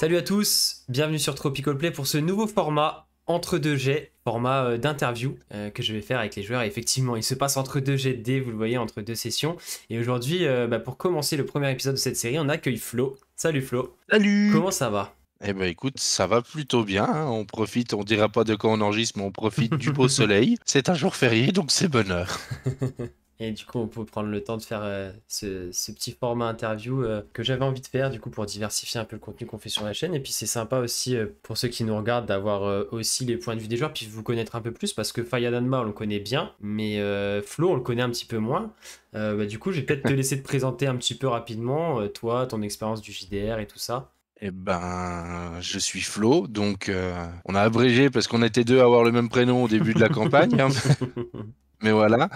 Salut à tous, bienvenue sur Tropical Play pour ce nouveau format entre deux jets, format d'interview que je vais faire avec les joueurs. Et effectivement, il se passe entre deux jets de dés, vous le voyez, entre deux sessions. Et aujourd'hui, pour commencer le premier épisode de cette série, on accueille Flo. Salut Flo, Salut! comment ça va? Eh ben écoute, ça va plutôt bien, hein. On profite, on dira pas de quand on enregistre, mais on profite du beau soleil. C'est un jour férié, donc c'est bonheur. Et du coup, on peut prendre le temps de faire ce petit format interview que j'avais envie de faire, du coup, pour diversifier un peu le contenu qu'on fait sur la chaîne. Et puis, c'est sympa aussi pour ceux qui nous regardent d'avoir aussi les points de vue des joueurs, puis vous connaître un peu plus, parce que Fayad Anma, on le connaît bien, mais Flo, on le connaît un petit peu moins. Du coup, je vais peut-être te laisser te présenter un petit peu rapidement, toi, ton expérience du JDR et tout ça. Eh ben, je suis Flo, donc on a abrégé parce qu'on était deux à avoir le même prénom au début de la campagne, hein. Mais voilà.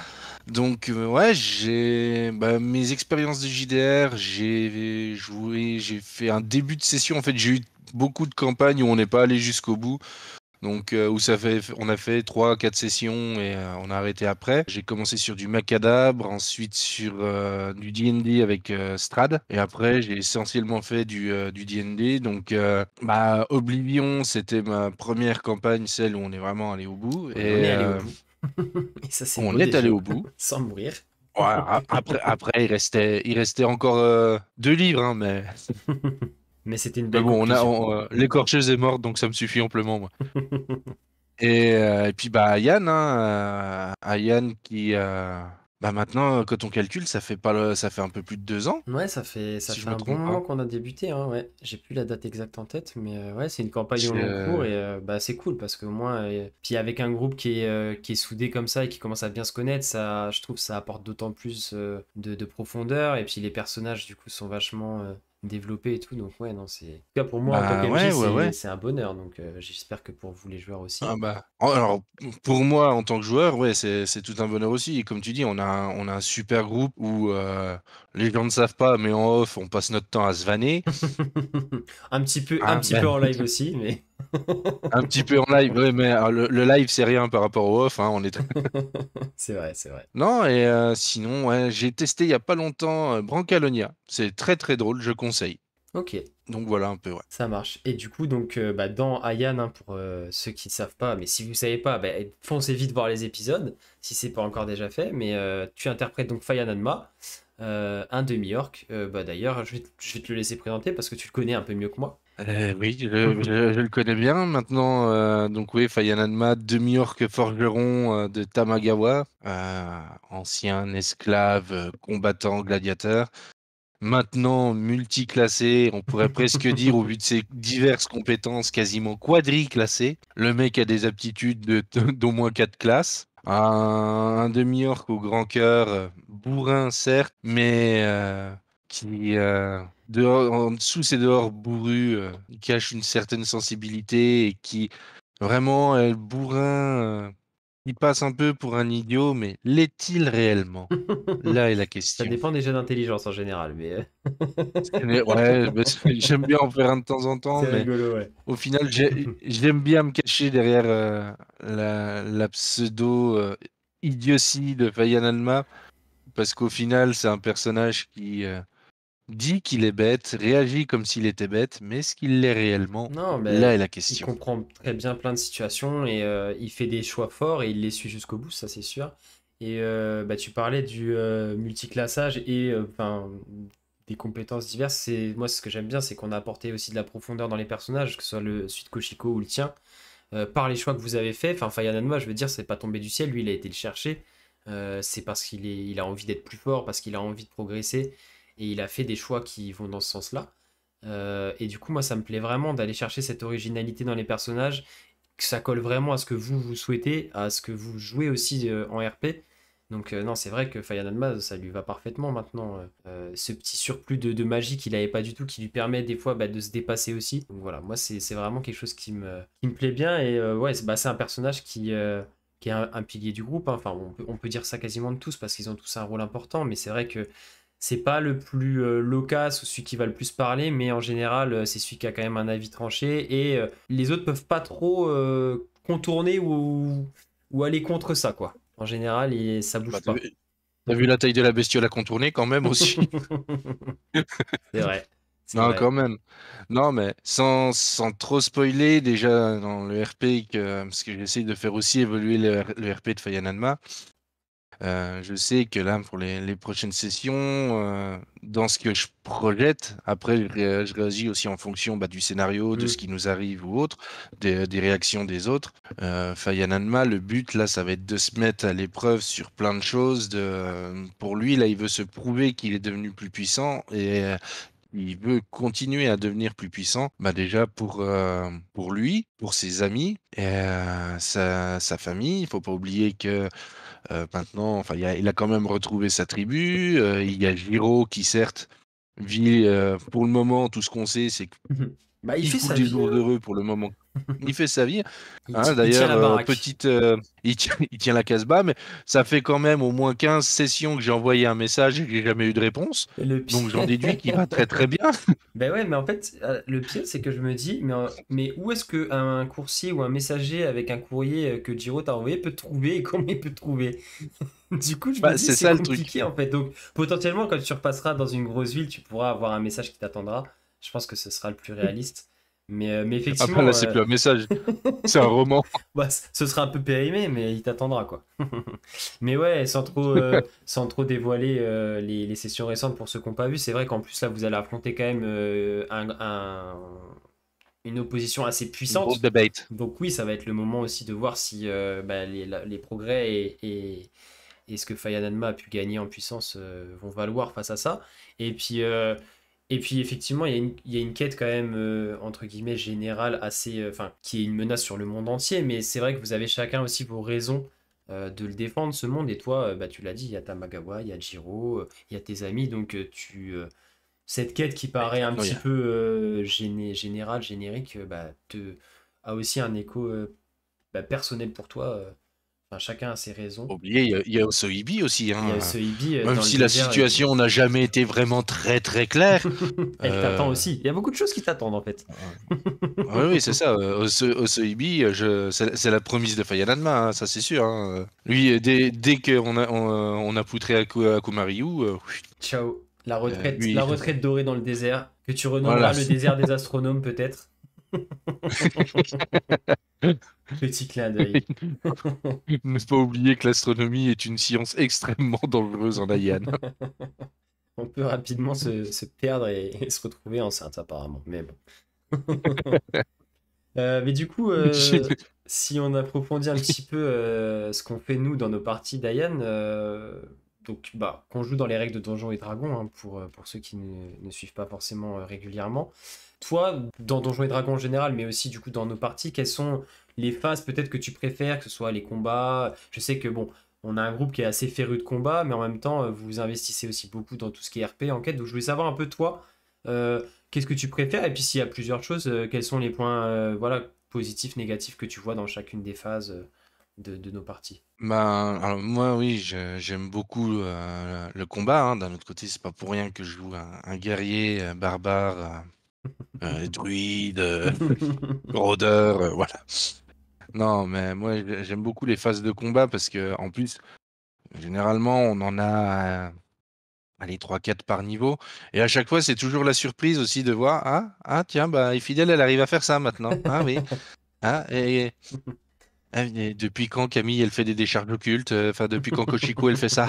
Donc ouais, j'ai mes expériences de JDR, j'ai joué, j'ai fait un début de session. En fait, j'ai eu beaucoup de campagnes où on n'est pas allé jusqu'au bout. Donc, où on a fait 3-4 sessions et on a arrêté après. J'ai commencé sur du Macadabre, ensuite sur du D&D avec Strad. Et après, j'ai essentiellement fait du D&D. Donc, Oblivion, c'était ma première campagne, celle où on est vraiment allé au bout. Et on Et est allé au bout. Et ça, c'est beau on est allé déjà, au bout. sans mourir. Ouais, après, il restait encore 2 livres, hein, mais... Mais c'était une Mais belle bon, conclusion. l'écorcheuse est morte, donc ça me suffit amplement, moi. Et puis Yann, hein, Yann qui maintenant quand on calcule ça fait un peu plus de 2 ans, Ouais, ça si je fait me un bon trompe pas. moment qu'on a débuté, hein, ouais. J'ai plus la date exacte en tête, mais ouais, c'est une campagne au C'est, long cours et c'est cool parce qu'au moins, puis avec un groupe qui est soudé comme ça et qui commence à bien se connaître, ça, je trouve, ça apporte d'autant plus de profondeur et puis les personnages du coup sont vachement développés et tout, donc ouais, non, c'est. En tout cas, pour moi en tant qu'MJ, ouais, ouais, ouais. c'est un bonheur, donc j'espère que pour vous les joueurs aussi. Alors pour moi en tant que joueur, ouais, c'est tout un bonheur aussi. Et comme tu dis, on a un super groupe où les gens ne savent pas, mais en off, on passe notre temps à se vanner, Un hein. petit peu en live aussi, mais. Un petit peu en live, ouais, mais le live c'est rien par rapport au off, hein. On est C'est vrai, c'est vrai. Non, et sinon, ouais, j'ai testé il y a pas longtemps Brancalonia. C'est très très drôle, je conseille. Ok. Donc voilà un peu, ouais. Ça marche. Et du coup, donc, dans Ayan, hein, pour ceux qui ne savent pas, mais si vous savez pas, foncez vite voir les épisodes, si c'est pas encore déjà fait. Mais tu interprètes donc Fayan Anma, un demi-orc. D'ailleurs, je vais te le laisser présenter parce que tu le connais un peu mieux que moi. Oui, je le connais bien maintenant. Donc oui, Fayananma, demi-orc forgeron de Tamagawa, ancien esclave, combattant, gladiateur. Maintenant multiclassé, on pourrait presque dire, au vu de ses diverses compétences, quasiment quadriclassé. Le mec a des aptitudes d'au moins 4 classes. Un demi-orc au grand cœur, bourrin certes, mais qui, en dessous ses dehors bourrus, cache une certaine sensibilité et qui vraiment est bourrin. Il passe un peu pour un idiot, mais l'est-il réellement? Là est la Ça question. dépend des jeux d'intelligence en général, mais Ouais, j'aime bien en faire un de temps en temps, c'est mais rigolo, ouais. au final, j'aime bien me cacher derrière la pseudo idiotie de Fayan Alma, parce qu'au final, c'est un personnage qui dit qu'il est bête, réagit comme s'il était bête, mais est-ce qu'il l'est réellement? Non, Là mais est la il question. comprend très bien plein de situations et il fait des choix forts et il les suit jusqu'au bout, ça c'est sûr. Et tu parlais du multiclassage et des compétences diverses. Moi, ce que j'aime bien, c'est qu'on a apporté aussi de la profondeur dans les personnages, que ce soit celui de Koshiko ou le tien, par les choix que vous avez faits. Enfin, Fayananma, je veux dire, c'est pas tombé du ciel, lui, il a été le chercher. C'est parce il a envie d'être plus fort, parce qu'il a envie de progresser et il a fait des choix qui vont dans ce sens-là. Et du coup, moi, ça me plaît vraiment d'aller chercher cette originalité dans les personnages, que ça colle vraiment à ce que vous souhaitez, à ce que vous jouez aussi en RP. Donc, non, c'est vrai que Fayad Almaz, ça lui va parfaitement maintenant. Ce petit surplus de magie qu'il n'avait pas du tout, qui lui permet des fois de se dépasser aussi. Donc voilà, moi, c'est vraiment quelque chose qui me plaît bien. Et ouais, c'est un personnage qui est un pilier du groupe, hein. Enfin, on peut dire ça quasiment de tous parce qu'ils ont tous un rôle important, mais c'est vrai que c'est pas le plus loquace ou celui qui va le plus parler, mais en général, c'est celui qui a quand même un avis tranché et les autres peuvent pas trop contourner ou aller contre ça, quoi. En général, ça bouge T'as pas. vu, t'as vu la taille de la bestiole à contourner quand même aussi? C'est vrai. C'est Non, vrai. quand même. Non, mais sans trop spoiler, déjà dans le RP, parce que j'essaye de faire aussi évoluer le RP de Fire Nagma. Je sais que là, pour les prochaines sessions, dans ce que je projette, après je réagis aussi en fonction, bah, du scénario, de ce Mm. qui nous arrive ou autre, des réactions des autres. Fire Nagma, le but là, ça va être de se mettre à l'épreuve sur plein de choses. Pour lui, là, il veut se prouver qu'il est devenu plus puissant et il veut continuer à devenir plus puissant, bah déjà pour lui, pour ses amis, et sa famille. Il faut pas oublier que maintenant, enfin, il a quand même retrouvé sa tribu. Il y a Giro qui, certes, vit pour le moment, tout ce qu'on sait, c'est Bah, il qu'il fait fout sa des vie, jours hein. heureux pour le moment. Il fait sa vie. Hein, Il tient d'ailleurs, la baraque. il tient la Casbah, mais ça fait quand même au moins 15 sessions que j'ai envoyé un message et que j'ai jamais eu de réponse. Et le Donc j'en pire. déduis qu'il va très très bien. Ben ouais, mais en fait, le pire, c'est que je me dis, mais où est-ce qu'un coursier ou un messager avec un courrier que Giro t'a envoyé peut te trouver et comment il peut te trouver? Du coup, je me Bah, dis, c'est c'est ça le truc. compliqué en fait. Donc, potentiellement, quand tu repasseras dans une grosse ville, tu pourras avoir un message qui t'attendra. Je pense que ce sera le plus réaliste. Mais Ah bah là, effectivement, c'est plus un message, c'est un roman. bah, ce sera un peu périmé, mais il t'attendra quoi. Mais ouais, sans trop dévoiler les sessions récentes pour ceux qui n'ont pas vu, c'est vrai qu'en plus là, vous allez affronter quand même une opposition assez Une grosse puissante. debate. Donc oui, ça va être le moment aussi de voir si bah, les progrès et ce que Fayananma a pu gagner en puissance vont valoir face à ça. Et puis, euh, et puis effectivement, il y a une quête quand même, entre guillemets, générale, assez, enfin, qui est une menace sur le monde entier, mais c'est vrai que vous avez chacun aussi vos raisons de le défendre, ce monde, et toi, bah, tu l'as dit, il y a Tamagawa, il y a Jiro, il y a tes amis, donc cette quête qui Et paraît puis un maintenant, il y petit a peu générale, générique, bah, a aussi un écho bah, personnel pour toi. Enfin, chacun a ses raisons. Faut oublier, il y a Osoibi aussi, Il y a hein. Soibi Même dans le si la désert. situation n'a jamais été vraiment très très claire. Elle t'attend euh, aussi. Il y a beaucoup de choses qui t'attendent en fait. Oui, oui, c'est ça. Osoibi, c'est la promise de Fayanadma, hein, ça c'est sûr, hein. Lui, dès qu'on a poutré à Kumariu, Ciao. lui, La retraite dorée dans le désert, que tu voilà. renommeras le désert des astronomes peut-être. Petit clin d'œil. Ne pas oublier que l'astronomie est une science extrêmement dangereuse en Ayane. On peut rapidement se perdre et se retrouver enceinte apparemment. Mais bon. Mais du coup, si on approfondit un petit peu ce qu'on fait nous dans nos parties d'Ayan, donc bah, qu'on joue dans les règles de Donjons et Dragons, hein, pour ceux qui ne suivent pas forcément régulièrement. Toi, dans Donjons et Dragons en général, mais aussi du coup dans nos parties, quelles sont les phases peut-être que tu préfères, que ce soit les combats? Je sais que bon, on a un groupe qui est assez féru de combat, mais en même temps, vous vous investissez aussi beaucoup dans tout ce qui est RP, enquête. Donc je voulais savoir un peu toi. Qu'est-ce que tu préfères? Et puis s'il y a plusieurs choses, quels sont les points voilà, positifs, négatifs que tu vois dans chacune des phases de nos parties? Ben, alors moi, oui, j'aime beaucoup le combat, hein. D'un autre côté, c'est pas pour rien que je joue un guerrier barbare, druide, rôdeur, voilà. Non, mais moi, j'aime beaucoup les phases de combat parce que, en plus, généralement, on en a, allez, 3-4 par niveau. Et à chaque fois, c'est toujours la surprise aussi de voir, ah, tiens, bah, Fidèle, elle arrive à faire ça maintenant. Ah oui. Ah, et depuis quand Camille, elle fait des décharges occultes? Enfin, depuis quand Kochiko, elle fait ça?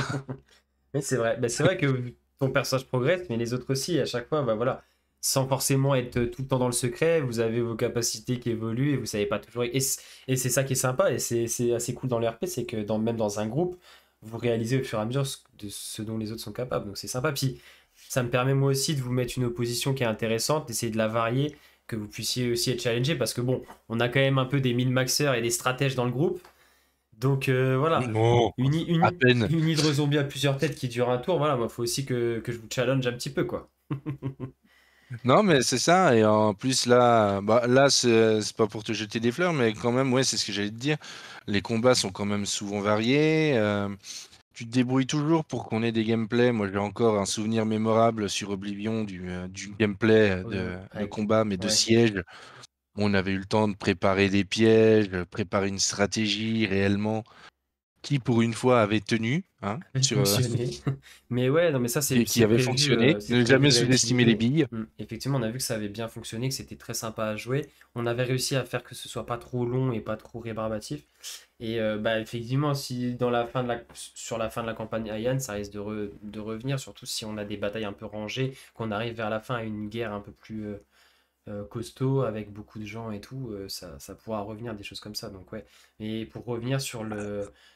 Mais c'est vrai. Bah, c'est vrai que ton personnage progresse, mais les autres aussi, à chaque fois, bah, voilà, sans forcément être tout le temps dans le secret, vous avez vos capacités qui évoluent et vous savez pas toujours. Et c'est ça qui est sympa et c'est assez cool dans le RP, c'est que même dans un groupe, vous réalisez au fur et à mesure de ce dont les autres sont capables. Donc c'est sympa. Puis ça me permet moi aussi de vous mettre une opposition qui est intéressante, d'essayer de la varier, que vous puissiez aussi être challengé parce que bon, on a quand même un peu des min-maxeurs et des stratèges dans le groupe. Donc voilà, Non, à peine. une hydre zombie à plusieurs têtes qui dure un tour, voilà, moi faut aussi que je vous challenge un petit peu quoi. Non, mais c'est ça. Et en plus, là, bah, là, c'est pas pour te jeter des fleurs, mais quand même, ouais, c'est ce que j'allais te dire. Les combats sont quand même souvent variés. Tu te débrouilles toujours pour qu'on ait des gameplays. Moi, j'ai encore un souvenir mémorable sur Oblivion du gameplay de Avec, combat, mais de ouais. siège. On avait eu le temps de préparer des pièges, préparer une stratégie réellement. qui pour une fois avait tenu, hein, avait sur, fonctionné. Mais ouais, non, mais ça, qui avait fonctionné. c'est Ne jamais prévu de sous-estimer les réutiliser. billes. Effectivement, on a vu que ça avait bien fonctionné, que c'était très sympa à jouer. On avait réussi à faire que ce soit pas trop long et pas trop rébarbatif. Et bah, effectivement, si dans la fin de sur la fin de la campagne Ayan, ça risque de revenir, surtout si on a des batailles un peu rangées, qu'on arrive vers la fin à une guerre un peu plus costaud avec beaucoup de gens et tout, ça pourra revenir des choses comme ça. Donc ouais. Et pour revenir sur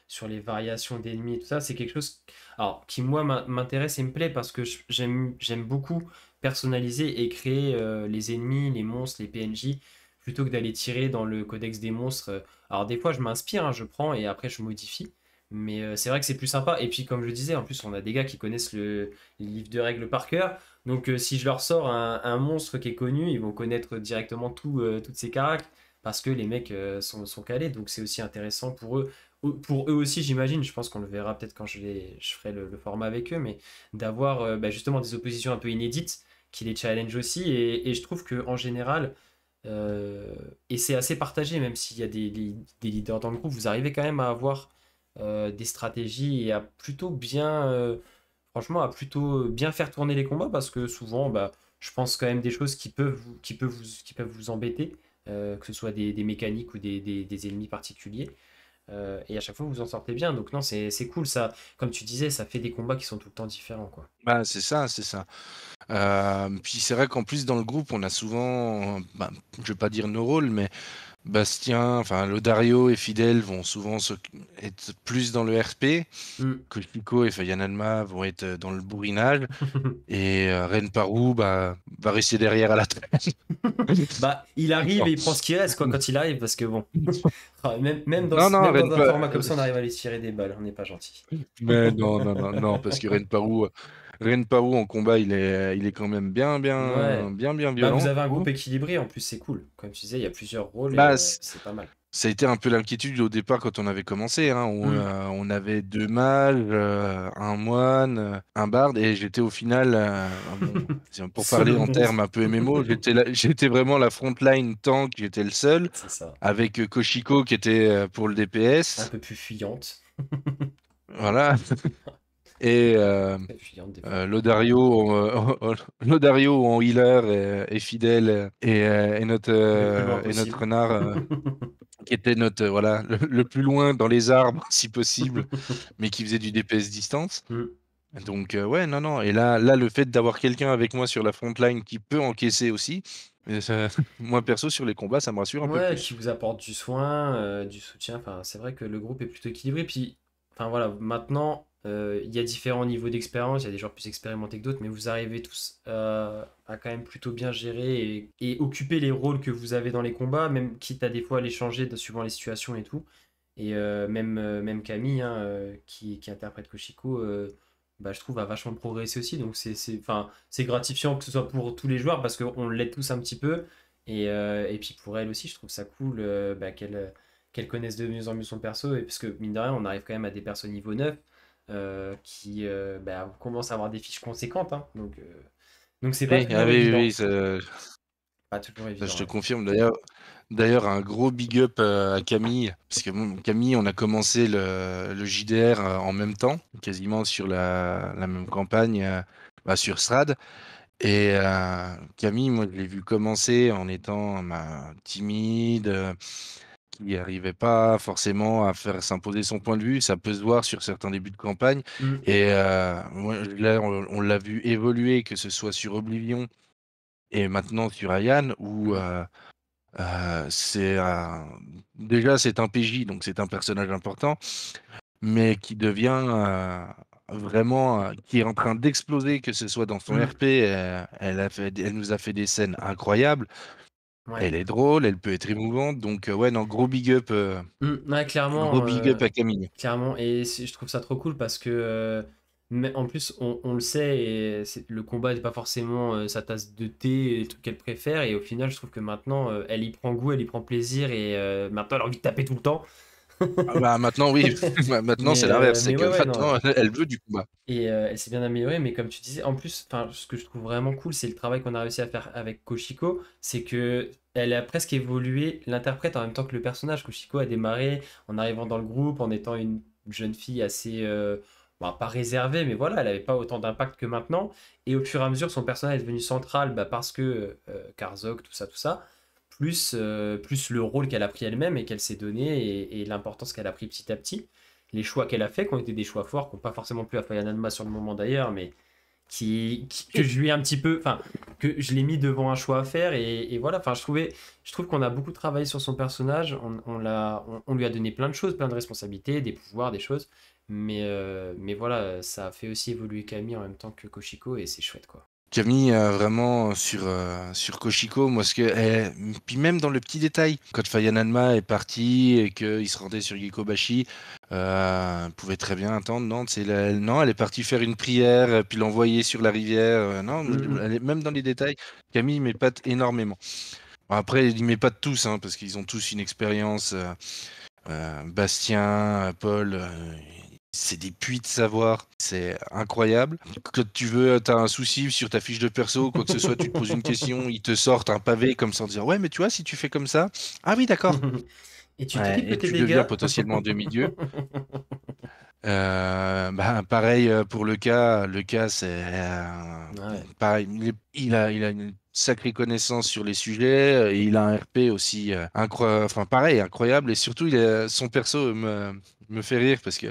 sur les variations d'ennemis et tout ça, c'est quelque chose alors, qui moi m'intéresse et me plaît parce que j'aime beaucoup personnaliser et créer les ennemis, les monstres, les PNJ plutôt que d'aller tirer dans le codex des monstres. Alors des fois je m'inspire, hein, je prends et après je modifie. Mais c'est vrai que c'est plus sympa. Et puis comme je disais, en plus on a des gars qui connaissent les livres de règles par cœur. Donc si je leur sors un monstre qui est connu, ils vont connaître directement toutes ces caractères parce que les mecs sont calés. Donc c'est aussi intéressant pour eux. Pour eux aussi, j'imagine, je pense qu'on le verra peut-être quand je ferai le format avec eux, mais d'avoir bah, justement des oppositions un peu inédites qui les challenge aussi. Et je trouve qu'en général, et c'est assez partagé, même s'il y a des leaders dans le groupe, vous arrivez quand même à avoir des stratégies et à plutôt bien franchement, à plutôt bien faire tourner les combats parce que souvent, bah, je pense quand même des choses qui peuvent vous embêter, que ce soit des mécaniques ou des ennemis particuliers. Et à chaque fois, vous vous en sortez bien. Donc non, c'est cool. Ça, comme tu disais, ça fait des combats qui sont tout le temps différents, quoi. Bah, c'est ça, c'est ça. Puis c'est vrai qu'en plus dans le groupe, on a souvent, bah, je vais pas dire nos rôles, mais Bastien, enfin Lodario et Fidel vont souvent être plus dans le RP, Hmm. que Chico et Fayananma vont être dans le bourrinage, et Ren Parou va rester derrière à la traîne. Bah, il arrive Non, et il prend ce qui reste, quoi, quand il arrive, parce que bon, ah, non, non, même dans un format comme ça, on arrive à les tirer des balles. On n'est pas gentil. mais non, non, non, non, parce que Ren Parou en combat, il est quand même Ouais. bien Bah, vous violent, avez je un groupe trouve. équilibré, en plus, c'est cool. Comme tu disais, il y a plusieurs rôles et Bah, c'est pas mal. ça a été un peu l'inquiétude au départ quand on avait commencé, hein. Hmm. On avait 2 mages, un moine, un barde, et j'étais au final, bon, pour parler Solo en termes monstre. un peu MMO, j'étais vraiment la frontline tank, j'étais le seul, C'est ça. avec Koshiko qui était pour le Un DPS, peu plus fuyante. voilà, et Très fuyante des fois. Lodario en healer et fidèle, Le plus loin et notre possible. renard qui était notre, voilà, le plus loin dans les arbres, si possible, mais qui faisait du DPS distance. Hmm. Donc, ouais, non, non. Et là, le fait d'avoir quelqu'un avec moi sur la front line qui peut encaisser aussi, moi perso, sur les combats, ça me rassure un peu Ouais, plus. qui vous apporte du soin, du soutien. Enfin, c'est vrai que le groupe est plutôt équilibré. Puis, enfin voilà, maintenant, il y a différents niveaux d'expérience. Il y a des joueurs plus expérimentés que d'autres, mais vous arrivez tous à quand même plutôt bien gérer et occuper les rôles que vous avez dans les combats, même quitte à des fois les changer suivant les situations et tout. Et même Camille, hein, qui interprète Koshiko, bah, je trouve a vachement progressé aussi. Donc enfin, c'est gratifiant que ce soit pour tous les joueurs parce qu'on l'aide tous un petit peu. Et puis pour elle aussi, je trouve ça cool bah, qu'elle connaisse de mieux en mieux son perso. Et parce que mine de rien, on arrive quand même à des persos niveau 9 qui bah, commencent à avoir des fiches conséquentes, hein. Donc c'est pas Oui, ah toujours oui, oui, évident. oui, Pas toujours ça, je évident, te ouais. confirme. D'ailleurs, un gros big up à Camille, parce que bon, Camille, on a commencé le JDR en même temps, quasiment sur la même campagne, bah, sur Strad. Et Camille, moi, je l'ai vu commencer en étant bah, timide, qui n'arrivait pas forcément à faire s'imposer son point de vue. Ça peut se voir sur certains débuts de campagne. Mm. Et moi, là, on l'a vu évoluer, que ce soit sur Oblivion et maintenant sur Ayan, où Mm. déjà c'est un PJ, donc c'est un personnage important, mais qui devient vraiment, qui est en train d'exploser, que ce soit dans son Mm. RP. Elle nous a fait des scènes incroyables. Ouais. Elle est drôle, elle peut être émouvante. Donc, ouais, non, Ouais, gros clairement. big up à Camille. Clairement, et je trouve ça trop cool parce que, mais en plus, on le sait, et le combat n'est pas forcément sa tasse de thé, les trucs qu'elle préfère, et au final, je trouve que maintenant, elle y prend goût, elle y prend plaisir, et maintenant, elle a envie de taper tout le temps. Ah bah, maintenant, oui, maintenant c'est l'inverse, c'est Mais que ouais, ouais, non. maintenant, elle veut du combat. Et elle s'est bien améliorée, mais comme tu disais, en plus, enfin, ce que je trouve vraiment cool, c'est le travail qu'on a réussi à faire avec Koshiko, c'est que elle a presque évolué l'interprète en même temps que le personnage. Koshiko a démarré en arrivant dans le groupe, en étant une jeune fille assez, bah, pas réservée, mais voilà, elle avait pas autant d'impact que maintenant. Et au fur et à mesure, son personnage est devenu central, bah, parce que Karzok, tout ça, plus le rôle qu'elle a pris elle-même et qu'elle s'est donné et l'importance qu'elle a pris petit à petit. Les choix qu'elle a fait, qui ont été des choix forts, qui n'ont pas forcément plu à Faya Nalma sur le moment d'ailleurs, mais que je lui ai un petit peu, enfin, que je l'ai mis devant un choix à faire et voilà, enfin, je trouve qu'on a beaucoup travaillé sur son personnage, on lui a donné plein de choses, plein de responsabilités, des pouvoirs, des choses, mais voilà, ça a fait aussi évoluer Camille en même temps que Koshiko et c'est chouette quoi. Camille, vraiment sur Koshiko, moi ce que puis même dans le petit détail, quand Faya Nalma est parti et qu'il se rendait sur Gikobashi, elle pouvait très bien attendre, non, tu sais, non, elle est partie faire une prière, puis l'envoyer sur la rivière, non, Mhm. elle est même dans les détails, Camille m'épate énormément. Bon, après, il m'épate tous, hein, parce qu'ils ont tous une expérience, Bastien, Paul, c'est des puits de savoir, c'est incroyable. Quand tu veux, tu as un souci sur ta fiche de perso, quoi que ce soit, tu te poses une question, ils te sortent un pavé comme ça en disant: «Ouais, mais tu vois, si tu fais comme ça, ah oui, d'accord». Et tu Ouais, triples et tes tu deviens dégâts. potentiellement un demi-dieu. Bah, pareil, pour le cas, c'est, Ouais. pareil, il a une sacrée connaissance sur les sujets, et il a un RP aussi, enfin pareil, incroyable et surtout son perso me fait rire parce que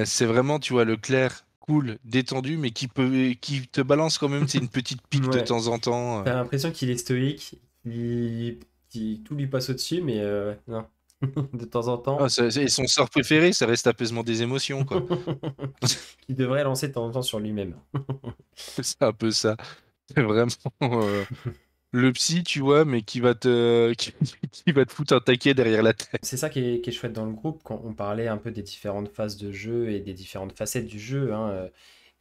c'est vraiment, tu vois, le clair, cool, détendu, mais qui te balance quand même, c'est une petite pique de Ouais. temps en temps. T'as l'impression qu'il est stoïque, tout lui passe au-dessus, mais non. De temps en temps. Et son sort préféré, ça reste apaisement des émotions, quoi. Qu'il devrait lancer de temps en temps sur lui-même. C'est un peu ça. C'est vraiment, le psy, tu vois, mais qui va te qui va te foutre un taquet derrière la tête. C'est ça qui est chouette dans le groupe, quand on parlait un peu des différentes phases de jeu et des différentes facettes du jeu, hein,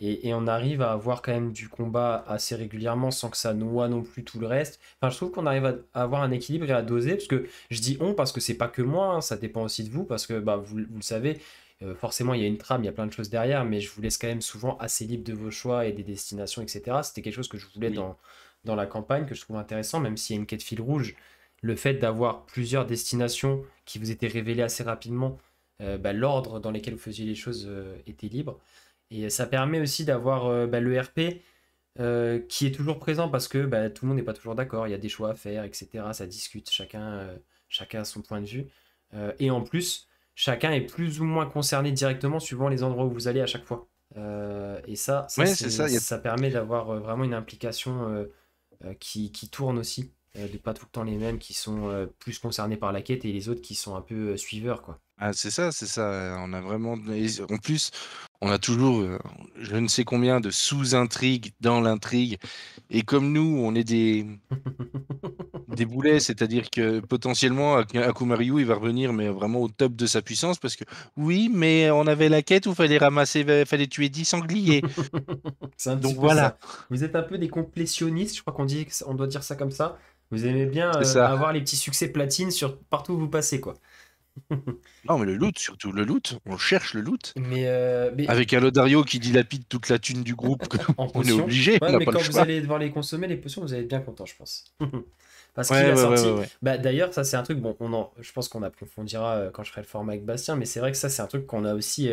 et on arrive à avoir quand même du combat assez régulièrement sans que ça noie non plus tout le reste. Enfin, je trouve qu'on arrive à avoir un équilibre et à doser, parce que je dis on parce que c'est pas que moi, hein, ça dépend aussi de vous, parce que bah, vous le savez, forcément il y a une trame, il y a plein de choses derrière, mais je vous laisse quand même souvent assez libre de vos choix et des destinations, etc. C'était quelque chose que je voulais Oui. dans la campagne, que je trouve intéressant, même s'il y a une quête fil rouge le fait d'avoir plusieurs destinations qui vous étaient révélées assez rapidement, bah, l'ordre dans lequel vous faisiez les choses était libre. Et ça permet aussi d'avoir bah, le RP qui est toujours présent parce que bah, tout le monde n'est pas toujours d'accord, il y a des choix à faire, etc. Ça discute, chacun a son point de vue. Et en plus, chacun est plus ou moins concerné directement suivant les endroits où vous allez à chaque fois. Et Ouais, c'est ça, ça permet d'avoir vraiment une implication qui tournent aussi, de pas tout le temps les mêmes qui sont plus concernés par la quête et les autres qui sont un peu suiveurs, quoi. c'est ça, on a vraiment et en plus, on a toujours, je ne sais combien de sous-intrigues dans l'intrigue et comme nous, on est des boulets, c'est-à-dire que potentiellement Akumaru, il va revenir, mais vraiment au top de sa puissance parce que: «Oui, mais on avait la quête où fallait tuer 10 sangliers». C'est un petit Donc peu voilà, ça. Vous êtes un peu des complétionnistes, je crois qu'on dit, on doit dire ça comme ça. Vous aimez bien c'est ça. avoir les petits succès platine sur partout où vous passez, quoi. Non, mais le loot surtout, le loot, on cherche le loot. Mais Avec un Lodario qui dilapide toute la thune du groupe, en on est potion. obligé, on Ouais, n'a mais pas le quand vous choix. allez devoir les consommer, les potions, vous allez être bien content, je pense. Parce qu'il Ouais, a ouais, ouais, ouais, sorti. ouais. Bah, d'ailleurs, ça, c'est un truc. Bon, je pense qu'on approfondira quand je ferai le format avec Bastien, mais c'est vrai que ça, c'est un truc qu'on a aussi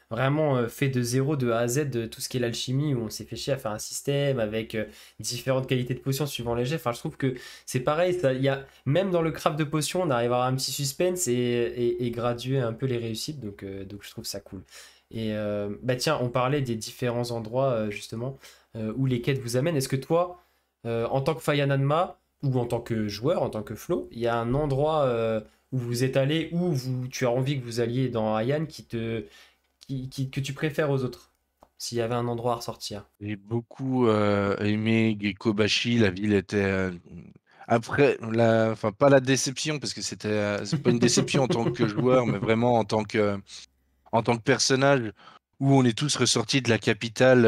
vraiment fait de zéro, de A à Z, de tout ce qui est l'alchimie, où on s'est fait chier à faire un système avec différentes qualités de potions suivant les jets. Enfin, je trouve que c'est pareil. Il y a, même dans le craft de potions, on arrive à avoir un petit suspense et graduer un peu les réussites. Donc, je trouve ça cool. Et bah tiens, on parlait des différents endroits justement où les quêtes vous amènent. Est-ce que toi, en tant que Fayananma ou en tant que joueur, en tant que Flo, il y a un endroit où vous êtes allé ou tu as envie que vous alliez dans Ayan que tu préfères aux autres? S'il y avait un endroit à ressortir. J'ai beaucoup aimé Gekobashi, la ville était après enfin pas la déception parce que c'est pas une déception en tant que joueur, mais vraiment en tant que personnage où on est tous ressortis de la capitale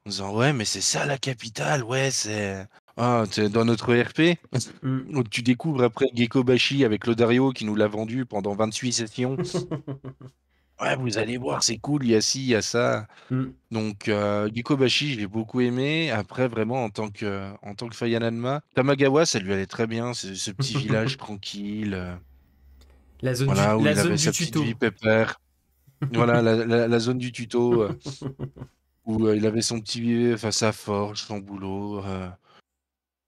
en disant ouais mais c'est ça la capitale, ouais c'est dans notre RP Hmm. où tu découvres après Gekobashi avec Lodario qui nous l'a vendu pendant 28 sessions. Ouais, vous allez voir, c'est cool, il y a ci, il y a ça. Hmm. Donc, Gikobashi, j'ai beaucoup aimé. Après, vraiment, en tant que Faya Nanma, Tamagawa, ça lui allait très bien. Ce petit village tranquille, voilà, où La il zone avait du sa petite vie tuto. pépère. Voilà, la zone du tuto où il avait son petit, enfin sa forge, son boulot,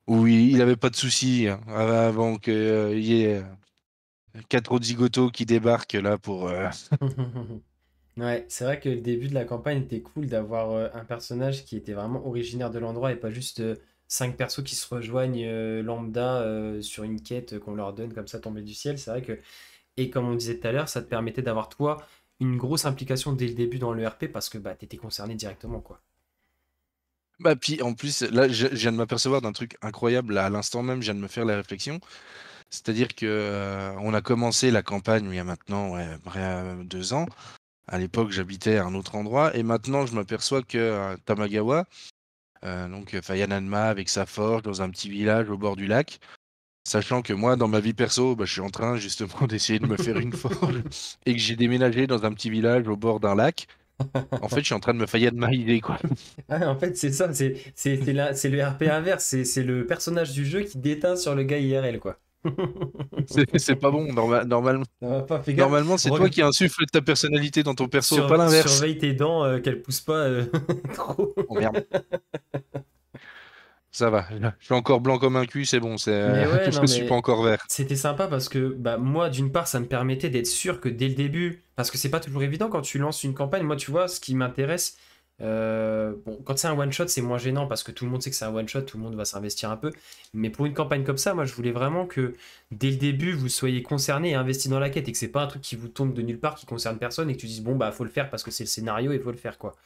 où il avait pas de soucis hein, avant qu'il y ait quatre autres zigotos qui débarquent là pour. Ouais, c'est vrai que le début de la campagne était cool d'avoir un personnage qui était vraiment originaire de l'endroit et pas juste cinq persos qui se rejoignent lambda sur une quête qu'on leur donne comme ça tombée du ciel. C'est vrai que, et comme on disait tout à l'heure, ça te permettait d'avoir toi une grosse implication dès le début dans le RP parce que bah, t'étais concerné directement, quoi. Bah puis en plus, là, je viens de m'apercevoir d'un truc incroyable là, à l'instant même, je viens de me faire la réflexion. C'est-à-dire que on a commencé la campagne il y a maintenant ouais, 2 ans. À l'époque, j'habitais à un autre endroit et maintenant, je m'aperçois que Tamagawa, donc Fayananma avec sa forge dans un petit village au bord du lac. Sachant que moi, dans ma vie perso, bah, je suis en train justement d'essayer de me faire une forge et que j'ai déménagé dans un petit village au bord d'un lac. En fait, je suis en train de me Fayanmaïser, quoi. Ah, en fait, c'est ça, c'est le RP inverse, c'est le personnage du jeu qui déteint sur le gars IRL, quoi. C'est pas bon. Normalement, Ça va pas, fais gaffe. normalement, c'est toi Regarde, qui insuffle ta personnalité dans ton perso, pas l'inverse. surveille tes dents, qu'elles poussent pas trop. Oh merde, ça va. Je suis encore blanc comme un cul, c'est bon. Mais ouais, non, Je suis pas mais encore vert. c'était sympa parce que bah, moi, d'une part, ça me permettait d'être sûr que dès le début, parce que c'est pas toujours évident quand tu lances une campagne, moi, tu vois, ce qui m'intéresse, bon, quand c'est un one-shot, c'est moins gênant parce que tout le monde sait que c'est un one-shot, tout le monde va s'investir un peu. Mais pour une campagne comme ça, moi, je voulais vraiment que dès le début, vous soyez concerné et investi dans la quête et que c'est pas un truc qui vous tombe de nulle part, qui concerne personne et que tu dises, bon, bah, faut le faire parce que c'est le scénario et faut le faire, quoi.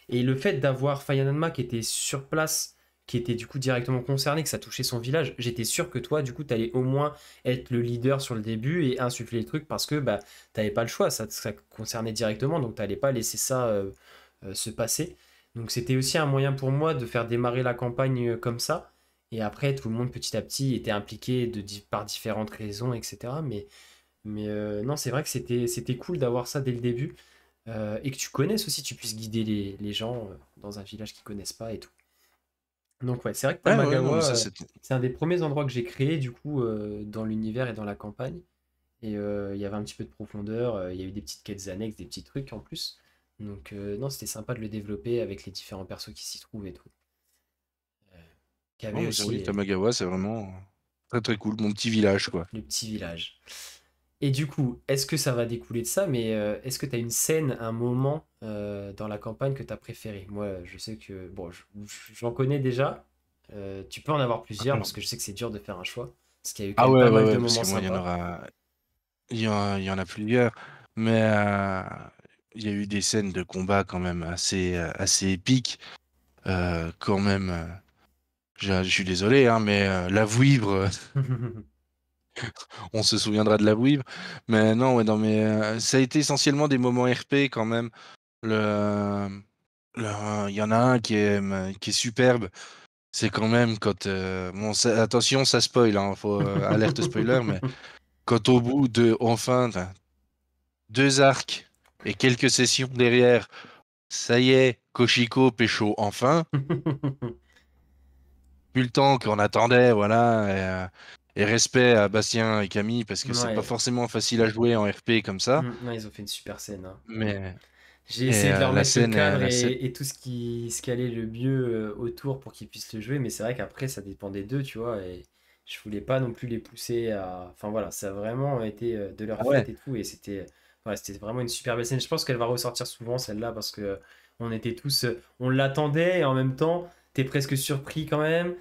Et le fait d'avoir Fayananma qui était sur place, qui était du coup directement concerné, que ça touchait son village, j'étais sûr que toi, du coup, t'allais au moins être le leader sur le début et insuffler le truc parce que bah, t'avais pas le choix, ça concernait directement, donc t'allais pas laisser ça se passer. Donc c'était aussi un moyen pour moi de faire démarrer la campagne comme ça. Et après, tout le monde petit à petit était impliqué par différentes raisons, etc. Mais non, c'est vrai que c'était cool d'avoir ça dès le début. Et que tu connaisses aussi, tu puisses guider les gens dans un village qu'ils connaissent pas et tout. Donc ouais, c'est vrai que Ouais, ouais, non, mais Tamagawa, ça, c'est. c'est un des premiers endroits que j'ai créé du coup dans l'univers et dans la campagne. Et il y avait un petit peu de profondeur, il y a eu des petites quêtes annexes, des petits trucs en plus. Donc non, c'était sympa de le développer avec les différents persos qui s'y trouvent et tout. Euh, Qui Non, avait mais c'est vrai aussi que Tamagawa, c'est vraiment très très cool. Mon petit village, quoi. le petit village. Et du coup, est-ce que ça va découler de ça, mais est-ce que tu as une scène, un moment dans la campagne que tu as préféré? Moi, je sais que, bon, j'en connais déjà. Tu peux en avoir plusieurs parce que je sais que c'est dur de faire un choix. Parce qu'il y a eu quand Ah même ouais, pas ouais, mal de ouais, parce moments que moi, il y en sympas. aura. Il y en a plusieurs, mais il y a eu des scènes de combat quand même assez épiques. Quand même, je suis désolé, hein, mais la Vouivre, on se souviendra de la Vouivre. Mais non, ouais, non, mais ça a été essentiellement des moments RP quand même. Le, il y en a un qui est superbe. C'est quand même quand, bon, attention, ça spoil, hein, faut alerte spoiler, mais quand au bout de enfin 2 arcs et quelques sessions derrière, ça y est, Koshiko pécho enfin. Plus le temps qu'on attendait, voilà. Et respect à Bastien et Camille parce que c'est pas Ouais. forcément facile à jouer en RP comme ça. Non, ils ont fait une super scène, hein. Mais J'ai et essayé de leur la mettre le scène, cadre la scène. et tout ce qui allait le mieux autour pour qu'ils puissent le jouer, mais c'est vrai qu'après ça dépendait d'eux, tu vois, et je voulais pas non plus les pousser à. Enfin voilà, ça a vraiment été de leur Ah ouais. fête et tout, et c'était vraiment une super belle scène. Je pense qu'elle va ressortir souvent celle-là parce que on était tous. On l'attendait et en même temps, t'es presque surpris quand même.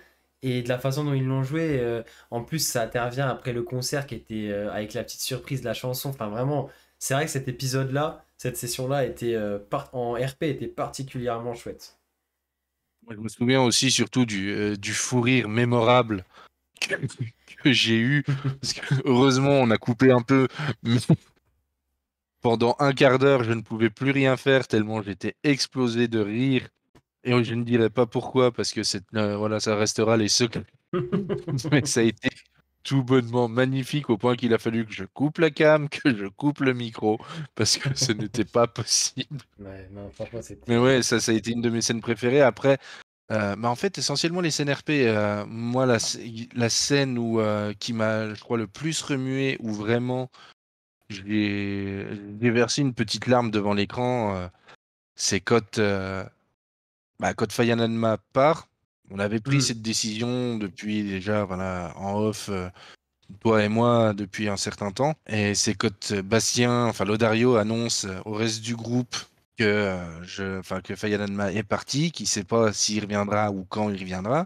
Et de la façon dont ils l'ont joué, en plus ça intervient après le concert qui était avec la petite surprise de la chanson. Enfin vraiment, c'est vrai que cet épisode-là, cette session-là était en RP était particulièrement chouette. Moi, je me souviens aussi surtout du fou rire mémorable que, que j'ai eu. Parce que heureusement, on a coupé un peu. Mais pendant un quart d'heure, je ne pouvais plus rien faire tellement j'étais explosé de rire. Et je ne dirai pas pourquoi, parce que voilà, ça restera les secrets. Mais ça a été tout bonnement magnifique au point qu'il a fallu que je coupe la cam, que je coupe le micro, parce que ce n'était pas possible. Ouais, non, franchement, Mais c'était. ouais, ça a été une de mes scènes préférées. Après, bah en fait, essentiellement les scènes RP. Moi, la scène qui m'a, je crois, le plus remué, où vraiment j'ai versé une petite larme devant l'écran. C'est quand Faye Nanma part. On avait pris Hmm. cette décision depuis déjà, voilà, en off, toi et moi, depuis un certain temps. Et c'est quand Bastien, enfin Lodario, annonce au reste du groupe que, que Faye Nanma est parti, qu'il ne sait pas s'il reviendra ou quand il reviendra.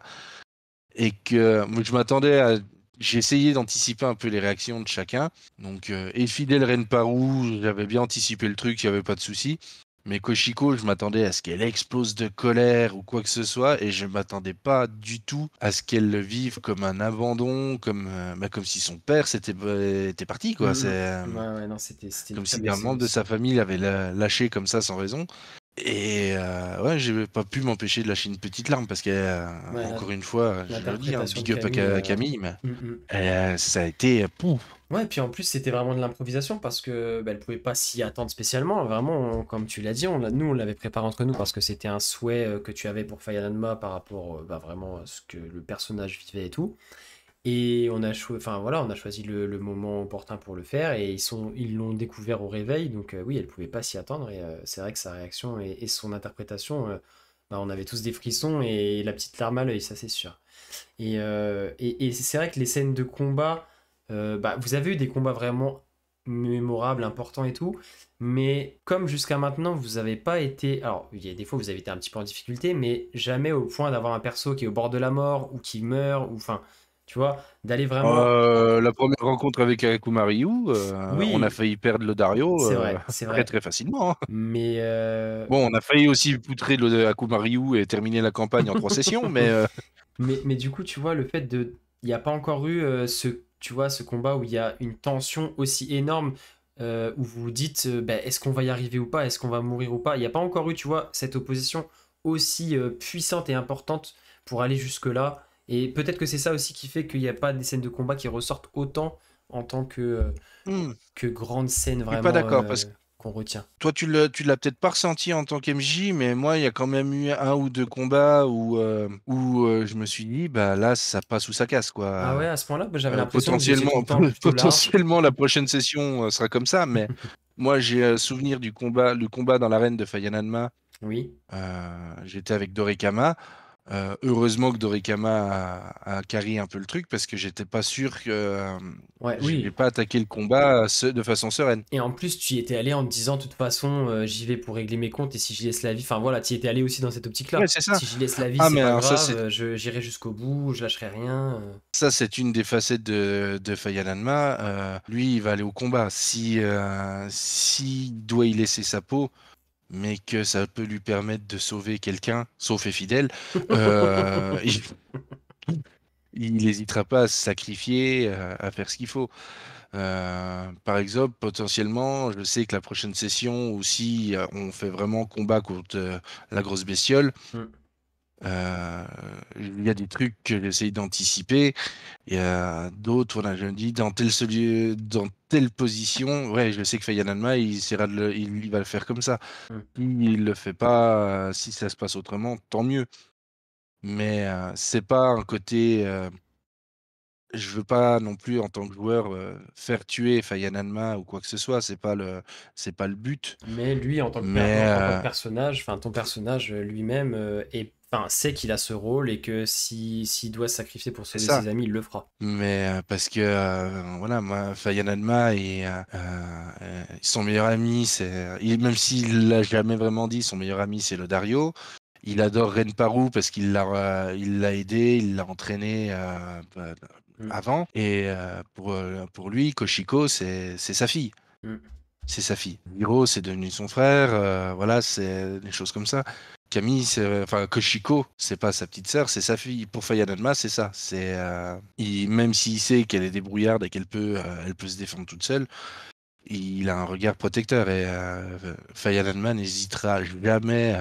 Et que moi, j'ai essayé d'anticiper un peu les réactions de chacun. Donc, et Fidèle Renparou, j'avais bien anticipé le truc, il n'y avait pas de souci. Mais Koshiko, je m'attendais à ce qu'elle explose de colère ou quoi que ce soit, et je m'attendais pas du tout à ce qu'elle le vive comme un abandon, comme si son père était parti, quoi. Hmm, C'est hmm. Ouais, ouais, non, c'était une comme très si belle un scène membre de sa aussi. famille l'avait lâché comme ça sans raison. Et ouais, j'ai pas pu m'empêcher de lâcher une petite larme parce que, Ouais, encore une fois, je le dis, hein, l'interprétation de big up à Camille. Camille, mais Hmm, hmm. ça a été pouf. Ouais, puis en plus, c'était vraiment de l'improvisation parce que bah, elle pouvait pas s'y attendre spécialement. Vraiment, comme tu l'as dit, nous, on l'avait préparé entre nous parce que c'était un souhait que tu avais pour Fire Numa par rapport bah, vraiment à ce que le personnage vivait et tout. Et enfin, voilà, on a choisi le moment opportun pour le faire et ils l'ont découvert au réveil. Donc oui, elle pouvait pas s'y attendre et c'est vrai que sa réaction et son interprétation, bah, on avait tous des frissons et la petite larme à l'œil, ça c'est sûr. Et c'est vrai que les scènes de combat, bah, vous avez eu des combats vraiment mémorables, importants et tout, mais comme jusqu'à maintenant, vous n'avez pas été... Alors, il y a des fois, vous avez été un petit peu en difficulté, mais jamais au point d'avoir un perso qui est au bord de la mort ou qui meurt, ou enfin, tu vois, d'aller vraiment... La première rencontre avec Akumaru, on a Oui, failli perdre le Dario c'est très vrai. très facilement, hein. Mais Bon, on a failli aussi poutrer le Akumaru et terminer la campagne en 3 sessions, mais mais du coup, tu vois, le fait de... Il n'y a pas encore eu tu vois, ce combat où il y a une tension aussi énorme, où vous vous dites, bah, est-ce qu'on va y arriver ou pas? Est-ce qu'on va mourir ou pas? Il n'y a pas encore eu, tu vois, cette opposition aussi puissante et importante pour aller jusque-là. Et peut-être que c'est ça aussi qui fait qu'il n'y a pas des scènes de combat qui ressortent autant en tant hmm, que grande scène je suis pas vraiment d'accord parce que qu'on retient. toi, tu l'as peut-être pas ressenti en tant qu'MJ, mais moi, il y a quand même eu un ou deux combats où je me suis dit, bah là, ça passe ou ça casse, Ah ouais, quoi. à ce point-là, bah, j'avais l'impression que vous étiez Potentiellement, tout le temps plutôt large. potentiellement, la prochaine session sera comme ça, mais moi, j'ai souvenir le combat dans l'arène de Fayananma. Oui. J'étais avec Dorikama. Heureusement que Dorikama a carry un peu le truc parce que j'étais pas sûr que Ouais, j'ai oui. pas attaqué le combat de façon sereine. Et en plus, tu y étais allé en te disant, de toute façon, j'y vais pour régler mes comptes, et si j'y laisse la vie, enfin voilà, tu y étais allé aussi dans cette Ouais, optique-là. c'est ça. Si j'y laisse la vie, Ah, c'est mais pas alors grave, j'irai jusqu'au bout, je lâcherai rien. ça, c'est une des facettes de Fayananma. Lui, il va aller au combat. S'il doit y laisser sa peau, mais que ça peut lui permettre de sauver quelqu'un, sauf et fidèle, euh, il, il n'hésitera pas à se sacrifier, à faire ce qu'il faut. Par exemple, potentiellement, je sais que la prochaine session, ou si on fait vraiment combat contre la grosse bestiole, Hmm. euh, il y a des trucs que j'essaye d'anticiper. Il y a d'autres, voilà, je me dis, dans telle position, ouais, je sais que Fayananma, il va le faire comme ça. Hmm. Il le fait pas, si ça se passe autrement, tant mieux. Mais c'est pas un côté. Je veux pas non plus, en tant que joueur, faire tuer Fayananma ou quoi que ce soit. C'est pas le but. Mais lui, Mais en tant que personnage, enfin ton personnage lui-même, enfin, sait qu'il a ce rôle et que s'il doit se sacrifier pour c'est sauver ça. ses amis, il le fera. Mais parce que voilà, moi, Fayananma et son meilleur ami, même s'il l'a jamais vraiment dit, son meilleur ami, c'est le Dario. Il adore Renparu parce qu'il l'a aidé, il l'a entraîné Hmm. avant. Et pour lui, Koshiko, c'est sa fille. Hmm. C'est sa fille. Hiro, c'est devenu son frère. Voilà, c'est des choses comme ça. Camille, enfin Koshiko, c'est pas sa petite sœur, c'est sa fille. Pour Fayananma, c'est ça. Même s'il sait qu'elle est débrouillarde et elle peut se défendre toute seule, il a un regard protecteur et Fayananma n'hésitera jamais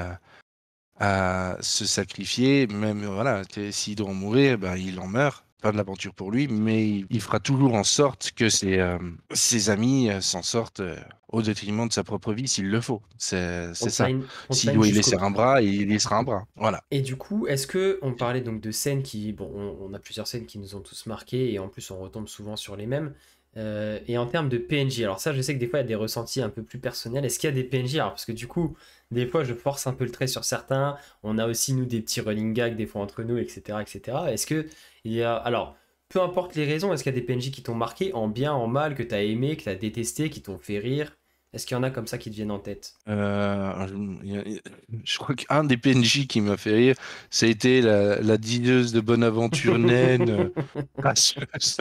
à se sacrifier. Même voilà, s'il doit en mourir, ben, il en meurt. Pas de l'aventure pour lui, mais il fera toujours en sorte que ses amis s'en sortent au détriment de sa propre vie s'il le faut. C'est ça. S'il Frontline doit y jusqu'au laisser bout. un bras, il laissera un bras. Voilà. Et du coup, est-ce que on parlait donc de scènes qui, bon, on a plusieurs scènes qui nous ont tous marqués et en plus on retombe souvent sur les mêmes. Et en termes de PNJ, alors ça, je sais que des fois, il y a des ressentis un peu plus personnels. Est-ce qu'il y a des PNJ? Alors, parce que du coup, des fois, je force un peu le trait sur certains. On a aussi, nous, des petits running gags, des fois, entre nous, etc., etc. Est-ce que il y a... Alors, peu importe les raisons, est-ce qu'il y a des PNJ qui t'ont marqué, en bien, en mal, que t'as aimé, que t'as détesté, qui t'ont fait rire? Est-ce qu'il y en a comme ça qui te viennent en tête? Je crois qu'un des PNJ qui m'a fait rire, ça a été la dineuse de Bonaventure naine, gracieuse.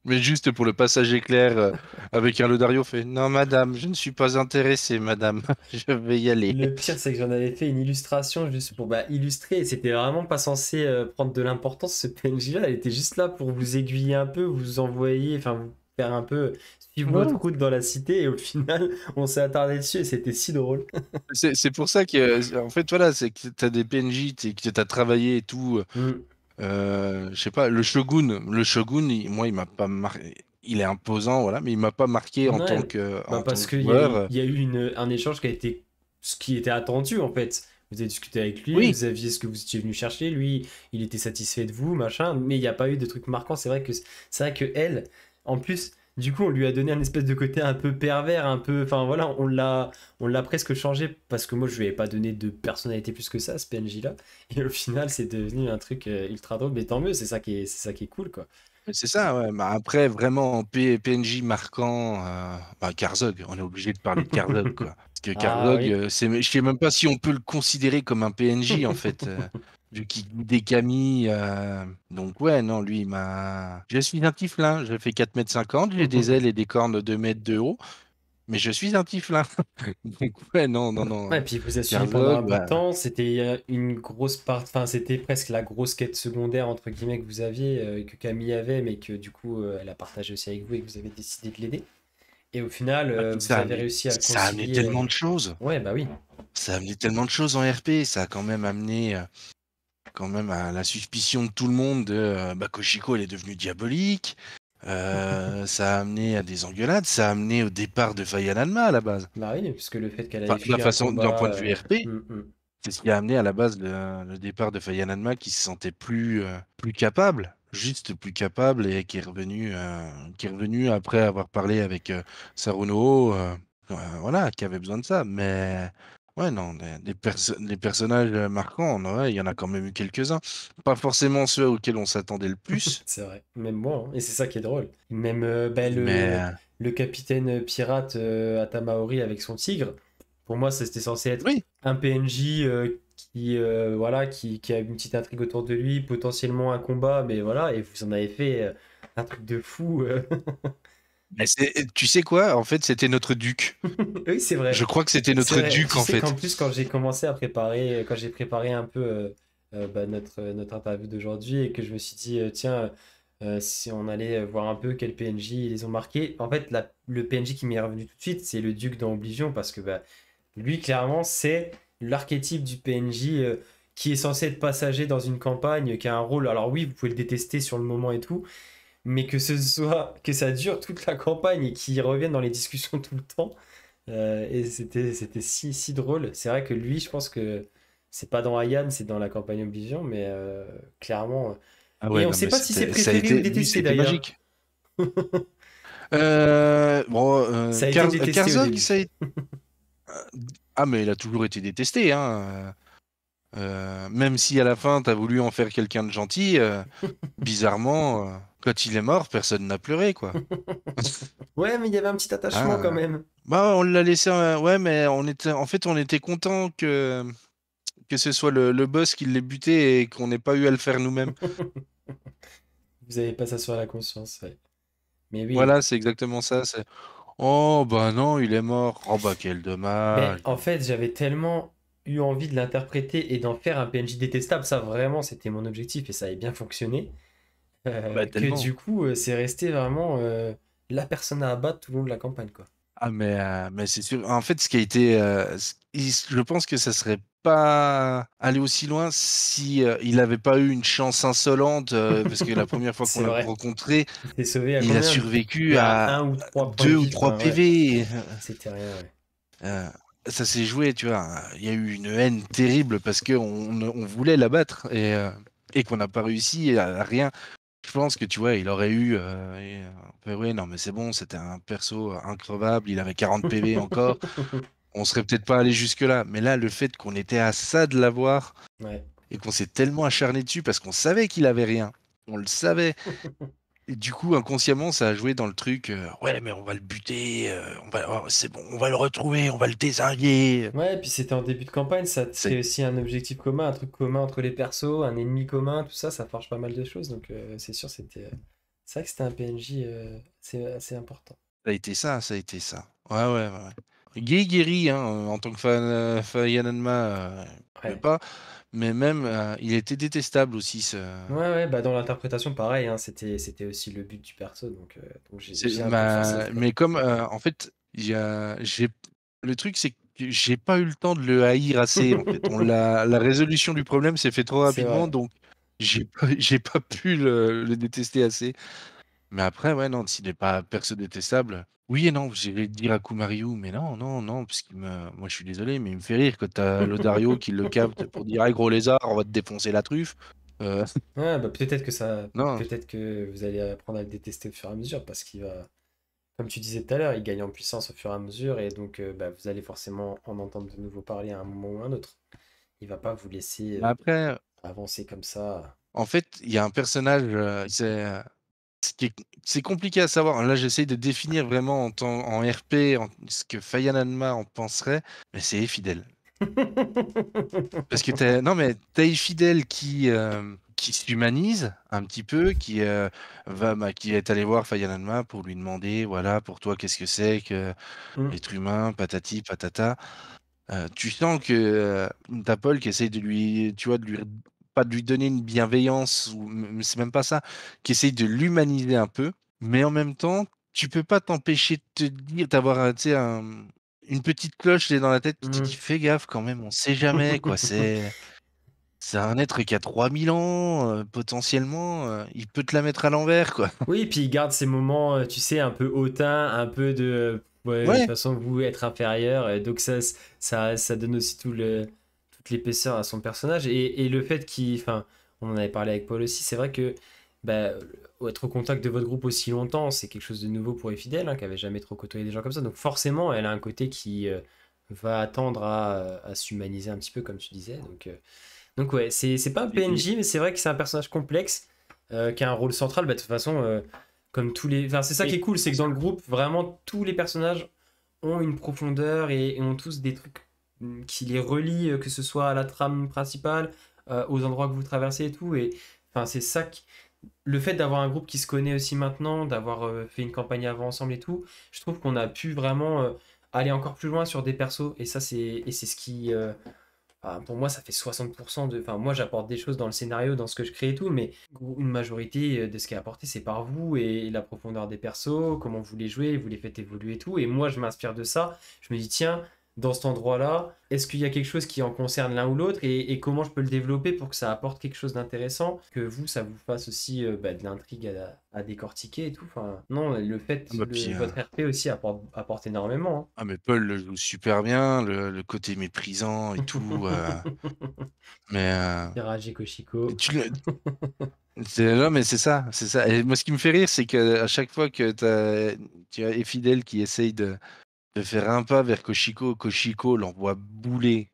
Mais juste pour le passage éclair, avec un Lodario fait non, madame, je ne suis pas intéressé, madame, je vais y aller. Le pire, c'est que j'en avais fait une illustration juste pour illustrer. Et c'était vraiment pas censé prendre de l'importance, ce PNJ-là. Elle était juste là pour vous aiguiller un peu, vous envoyer, enfin, vous faire un peu suivre votre Ouais. route dans la cité. Et au final, on s'est attardé dessus et c'était si drôle. C'est pour ça que, en fait, voilà, c'est que t'as des PNJ, que t'as travaillé et tout. Mm. Je sais pas, le Shogun, moi, il m'a pas marqué. Il est imposant, voilà, mais il m'a pas marqué en tant Ouais, que, bah en tant parce que qu'il y a joueur. eu, il y a eu un échange qui a été ce qui était attendu en fait. Vous avez discuté avec lui, Oui, vous aviez ce que vous étiez venu chercher, lui, il était satisfait de vous, machin, mais il n'y a pas eu de trucs marquants. C'est vrai que elle, en plus, du coup, on lui a donné un espèce de côté un peu pervers, un peu, enfin voilà, on l'a presque changé parce que moi je lui avais pas donné de personnalité plus que ça, ce PNJ-là, et au final c'est devenu un truc ultra drôle, mais tant mieux, c'est ça qui est cool quoi. mais c'est ça, ouais. Bah, après, vraiment, PNJ marquant, Karzog, on est obligé de parler de Karzog, quoi. Parce que Ah Karzog, oui. je sais même pas si on peut le considérer comme un PNJ, en fait, vu qu'il guidait Camille. Donc, ouais, non, lui, il m'a. Je suis un tieflin, je fais 4,50 m, j'ai des ailes et des cornes de 2 mètres de haut, mais je suis un tieflin. Donc, ouais, non, non, non. Ouais, puis il vous a suivi pendant un Karzog, bout de temps. C'était une grosse part, enfin, c'était presque la grosse quête secondaire, entre guillemets, que vous aviez, que Camille avait, mais que du coup, elle a partagé aussi avec vous et que vous avez décidé de l'aider. Et au final, puis vous avez réussi à le ça a amené concilier. tellement de choses. Ouais, bah oui. Ça a amené tellement de choses en RP. Ça a quand même amené. Quand même à la suspicion de tout le monde de Koshiko elle est devenue diabolique. Ça a amené à des engueulades, ça a amené au départ de Faya Nanma à la base. Bah oui, puisque le fait qu'elle Enfin, avait de la fui un façon, d'un point combat. de vue RP, Mm. c'est ce qui a amené à la base le départ de Faya Nanma qui se sentait plus capable, juste plus capable et qui est revenu après avoir parlé avec Saruno, voilà, qui avait besoin de ça. Mais ouais, non, des personnages marquants, ouais, il y en a quand même eu quelques-uns. Pas forcément ceux auxquels on s'attendait le plus, C'est vrai. Même moi, hein. Et c'est ça qui est drôle. Même bah, le, mais le capitaine pirate Atamaori avec son tigre, pour moi, c'était censé être oui. un PNJ voilà, qui a une petite intrigue autour de lui, potentiellement un combat, mais voilà, et vous en avez fait un truc de fou. Mais tu sais quoi? En fait, c'était notre duc. Oui, c'est Je vrai. crois que c'était C'est notre vrai. duc, Tu en sais qu'en fait. plus, quand j'ai commencé à préparer, quand j'ai préparé un peu notre interview d'aujourd'hui et que je me suis dit, tiens, si on allait voir un peu quel PNJ ils les ont marqués, en fait, le PNJ qui m'est revenu tout de suite, c'est le Duc dans Oblivion parce que bah, lui, clairement, c'est l'archétype du PNJ qui est censé être passager dans une campagne, qui a un rôle. Alors oui, vous pouvez le détester sur le moment et tout, mais que ça dure toute la campagne et qu'il revienne dans les discussions tout le temps. Et c'était si drôle. C'est vrai que lui, je pense que c'est pas dans Ayan, c'est dans la campagne Oblivion, mais clairement. Ah Et ouais, on non, sait mais pas si c'est ça a préféré ou été, lui, détesté c'était d'ailleurs. magique. Bon, Ça a été détesté au Karzog, début. ça a été... Ah, mais il a toujours été détesté, hein. Même si à la fin, t'as voulu en faire quelqu'un de gentil, bizarrement, quand il est mort, personne n'a pleuré, quoi. Ouais, mais il y avait un petit attachement quand Hein, même. bah, on l'a laissé, ouais, mais en fait, on était content que ce soit le boss qui l'ait buté et qu'on n'ait pas eu à le faire nous-mêmes. Vous avez pas ça sur la conscience, ouais. Mais oui. Voilà, c'est exactement ça. Oh, bah non, il est mort. Oh, bah quel Mais dommage. en fait, j'avais tellement eu envie de l'interpréter et d'en faire un PNJ détestable, ça vraiment, c'était mon objectif et ça avait bien fonctionné. Bah Que tellement. du coup, c'est resté vraiment la personne à abattre tout le long de la campagne, quoi. Ah, mais c'est sûr. En fait, ce qui a été. Je pense que ça serait pas allé aussi loin si il n'avait pas eu une chance insolente, parce que la première fois qu'on C'est l'a vrai. rencontré, Il s'est sauvé à il a combien? survécu Mais à à un ou trois points de 2 ou vie, 3 enfin, ouais. PV. C'était rien, ouais. Euh, Ça s'est joué, tu vois. Il y a eu une haine terrible parce qu'on voulait l'abattre et qu'on n'a pas réussi à rien. Je pense que, tu vois, il aurait eu, ouais, non, mais c'est bon, c'était un perso increvable, il avait 40 PV encore, on serait peut-être pas allé jusque-là. Mais là, le fait qu'on était à ça de l'avoir Ouais. et qu'on s'est tellement acharné dessus parce qu'on savait qu'il avait rien, on le savait et du coup, inconsciemment, ça a joué dans le truc, «Ouais, mais on va le buter, on va oh, c'est bon, on va le retrouver, on va le dézinguer». Ouais, et puis c'était en début de campagne, ça te C'est crée aussi un objectif commun, un truc commun entre les persos, un ennemi commun, tout ça, ça forge pas mal de choses. Donc c'est sûr, c'est vrai que c'était un PNJ assez important. Ça a été ça, ça a été ça. Ouais, ouais, ouais, ouais. Guy Guéry, hein, en tant que fan, Fire Yanma, je Ouais. pas, mais même, il était détestable aussi ce Ouais, ouais, bah dans l'interprétation, pareil, hein, c'était aussi le but du perso, donc c'est j'ai un peu forcé le trait. mais comme, en fait, il y a j'ai le truc, c'est que j'ai pas eu le temps de le haïr assez, en fait. On l'a la résolution du problème s'est fait trop C'est rapidement, vrai. donc j'ai pas pu le détester assez. Mais après, ouais, non, s'il est pas perso détestable, oui et non, j'irais dire à Kumariu, mais non, non, non, parce qu'il me moi, je suis désolé, mais il me fait rire quand tu as Lodario qui le capte pour dire: «Ah gros lézard, on va te défoncer la truffe». Heu, Ouais, bah non, peut-être que vous allez apprendre à le détester au fur et à mesure, parce qu'il va, comme tu disais tout à l'heure, il gagne en puissance au fur et à mesure, et donc bah, vous allez forcément en entendre de nouveau parler à un moment ou à un autre. Il va pas vous laisser mais après, avancer comme ça. en fait, il y a un personnage, ce qui est c'est compliqué à savoir. Là, j'essaye de définir vraiment en RP, ce que Fayan Hanma en penserait, mais c'est Efidel. Parce que tu non, mais tu as Fidèle qui s'humanise un petit peu, qui est allé voir Fayal Alma pour lui demander: «Voilà, pour toi, qu'est-ce que c'est que Mm. l'être humain? Patati patata». Tu sens que, tu as Paul qui essaye de lui tu vois, de lui pas de lui donner une bienveillance ou c'est même pas ça, qui essaye de l'humaniser un peu, mais en même temps, tu peux pas t'empêcher de te dire d'avoir, tu sais, une petite cloche, tu dans la tête qui te dit: Mm. «Fais gaffe quand même, on sait jamais, quoi». C'est un être qui a 3000 ans, potentiellement, il peut te la mettre à l'envers, quoi. Oui, et puis il garde ces moments, tu sais, un peu hautains, un peu de ouais, de toute Ouais, façon, vous être inférieur, et donc ça donne aussi toute l'épaisseur à son personnage. Et le fait qu'il. Enfin, on en avait parlé avec Paul aussi, c'est vrai que bah, être au contact de votre groupe aussi longtemps, c'est quelque chose de nouveau pour les fidèles, hein, qui avait jamais trop côtoyé des gens comme ça. Donc forcément, elle a un côté qui va attendre à s'humaniser un petit peu, comme tu disais. Donc ouais, c'est pas un et PNJ, mais c'est vrai que c'est un personnage complexe qui a un rôle central. Bah, de toute façon, comme tous les. Enfin, c'est ça qui est cool, c'est que dans le groupe, vraiment, tous les personnages ont une profondeur et ont tous des trucs qui les relient, que ce soit à la trame principale, aux endroits que vous traversez et tout. Et enfin, c'est ça qui. Le fait d'avoir un groupe qui se connaît aussi maintenant, d'avoir fait une campagne avant ensemble et tout, je trouve qu'on a pu vraiment aller encore plus loin sur des persos. Et ça, c'est ce qui. Pour moi, ça fait 60% de. Enfin, moi, j'apporte des choses dans le scénario, dans ce que je crée et tout, mais une majorité de ce qui est apporté, c'est par vous et la profondeur des persos, comment vous les jouez, vous les faites évoluer et tout. Et moi, je m'inspire de ça. Je me dis, tiens, dans cet endroit-là, est-ce qu'il y a quelque chose qui en concerne l'un ou l'autre et comment je peux le développer pour que ça apporte quelque chose d'intéressant, que vous, ça vous fasse aussi de l'intrigue à décortiquer et tout. Enfin, non, le fait, ah bah, puis, votre RP aussi apporte énormément. ah mais Paul le joue super bien, le côté méprisant et tout, Hein. mais, Mirage et Koshiko. tu le non, mais c'est ça et moi, ce qui me fait rire, c'est qu'à chaque fois que tu as Efidel qui essaye de faire un pas vers Koshiko, Koshiko l'envoie bouler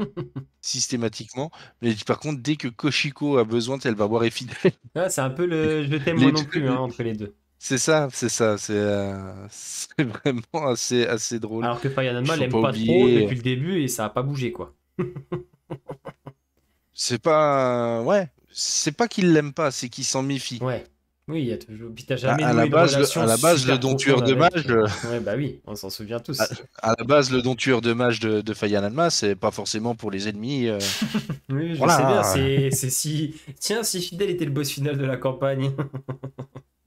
systématiquement, mais par contre, dès que Koshiko a besoin, tu sais, elle va voir Efidel. Ah, c'est un peu le je t'aime moi Les non plus, hein, entre les deux. c'est ça, c'est vraiment assez drôle. Alors que Fire Il Numa faut l'aime pas pas trop oublier, depuis le début et ça a pas bougé, quoi. c'est pas ouais, c'est pas qu'il l'aime pas, c'est qu'il s'en méfie. Ouais. Oui, il y a toujours. Puis t'as À jamais à noué la une base, relation à la base, le super don profonde tueur de avec. mage, Ouais, bah oui, on s'en souvient à tous. à la base, le don tueur de mage de Faya Nalma, c'est pas forcément pour les ennemis, Oui, je sais bien, voilà, hein, c'est si. Tiens, si Fidel était le boss final de la campagne.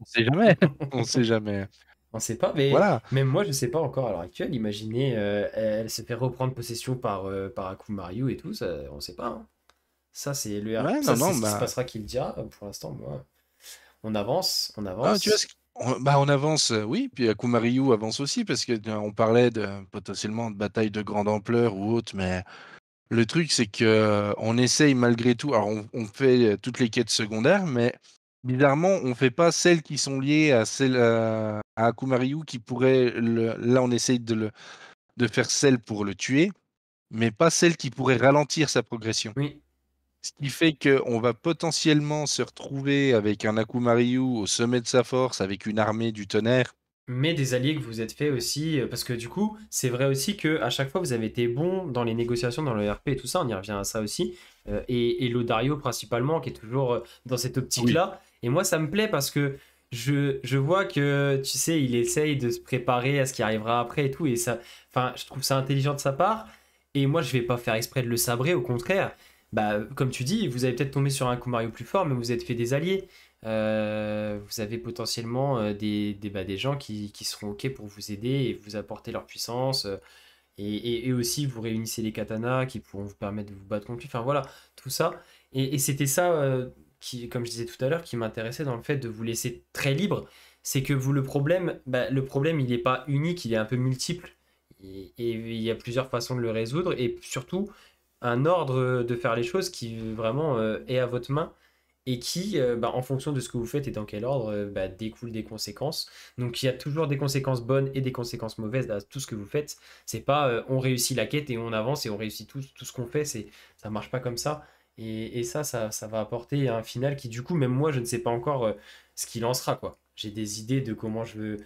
on sait jamais, on sait jamais. On sait pas, mais Voilà. même moi, je sais pas encore à l'heure actuelle. Imaginez, elle se fait reprendre possession par Akumaru et tout, ça, on sait pas. Hein. Ça, c'est Ouais, ça, non, c'est non, ce qui se bah, passera qui le dira. Pour l'instant, moi, on avance, on ah, tu vois avance. ce on avance, oui, puis Akumaryu avance aussi parce que, on parlait de potentiellement de batailles de grande ampleur ou autre, mais le truc, c'est que on essaye malgré tout alors on fait toutes les quêtes secondaires, mais bizarrement, on fait pas celles qui sont liées à celles, à Akumaryu qui pourraient là, on essaye de faire celles pour le tuer, mais pas celles qui pourraient ralentir sa progression. Oui. Ce qui fait qu'on va potentiellement se retrouver avec un Akumaryu au sommet de sa force, avec une armée du tonnerre. Mais des alliés que vous êtes fait aussi, parce que du coup, c'est vrai aussi que à chaque fois vous avez été bon dans les négociations, dans le RP et tout ça, on y revient à ça aussi, et Lodario principalement, qui est toujours dans cette Oui. optique-là. Et moi, ça me plaît parce que je vois que, tu sais, il essaye de se préparer à ce qui arrivera après et tout, et ça, enfin, je trouve ça intelligent de sa part. Et moi, je vais pas faire exprès de le sabrer, au contraire. Bah, comme tu dis, vous avez peut-être tombé sur un coup Mario plus fort, mais vous êtes fait des alliés. Vous avez potentiellement des gens qui seront OK pour vous aider et vous apporter leur puissance. Et aussi, vous réunissez les katanas qui pourront vous permettre de vous battre contre lui. Enfin voilà, tout ça. Et c'était ça, qui, comme je disais tout à l'heure, qui m'intéressait dans le fait de vous laisser très libre. C'est que vous, le problème, il n'est pas unique, il est un peu multiple. Et il y a plusieurs façons de le résoudre. Et surtout, un ordre de faire les choses qui vraiment est à votre main et qui, en fonction de ce que vous faites et dans quel ordre, découle des conséquences. Donc il y a toujours des conséquences bonnes et des conséquences mauvaises à tout ce que vous faites. C'est pas on réussit la quête et on avance et on réussit tout ce qu'on fait, ça marche pas comme ça. Et ça va apporter un final qui, du coup, même moi, je ne sais pas encore ce qu'il en sera, quoi. J'ai des idées de comment je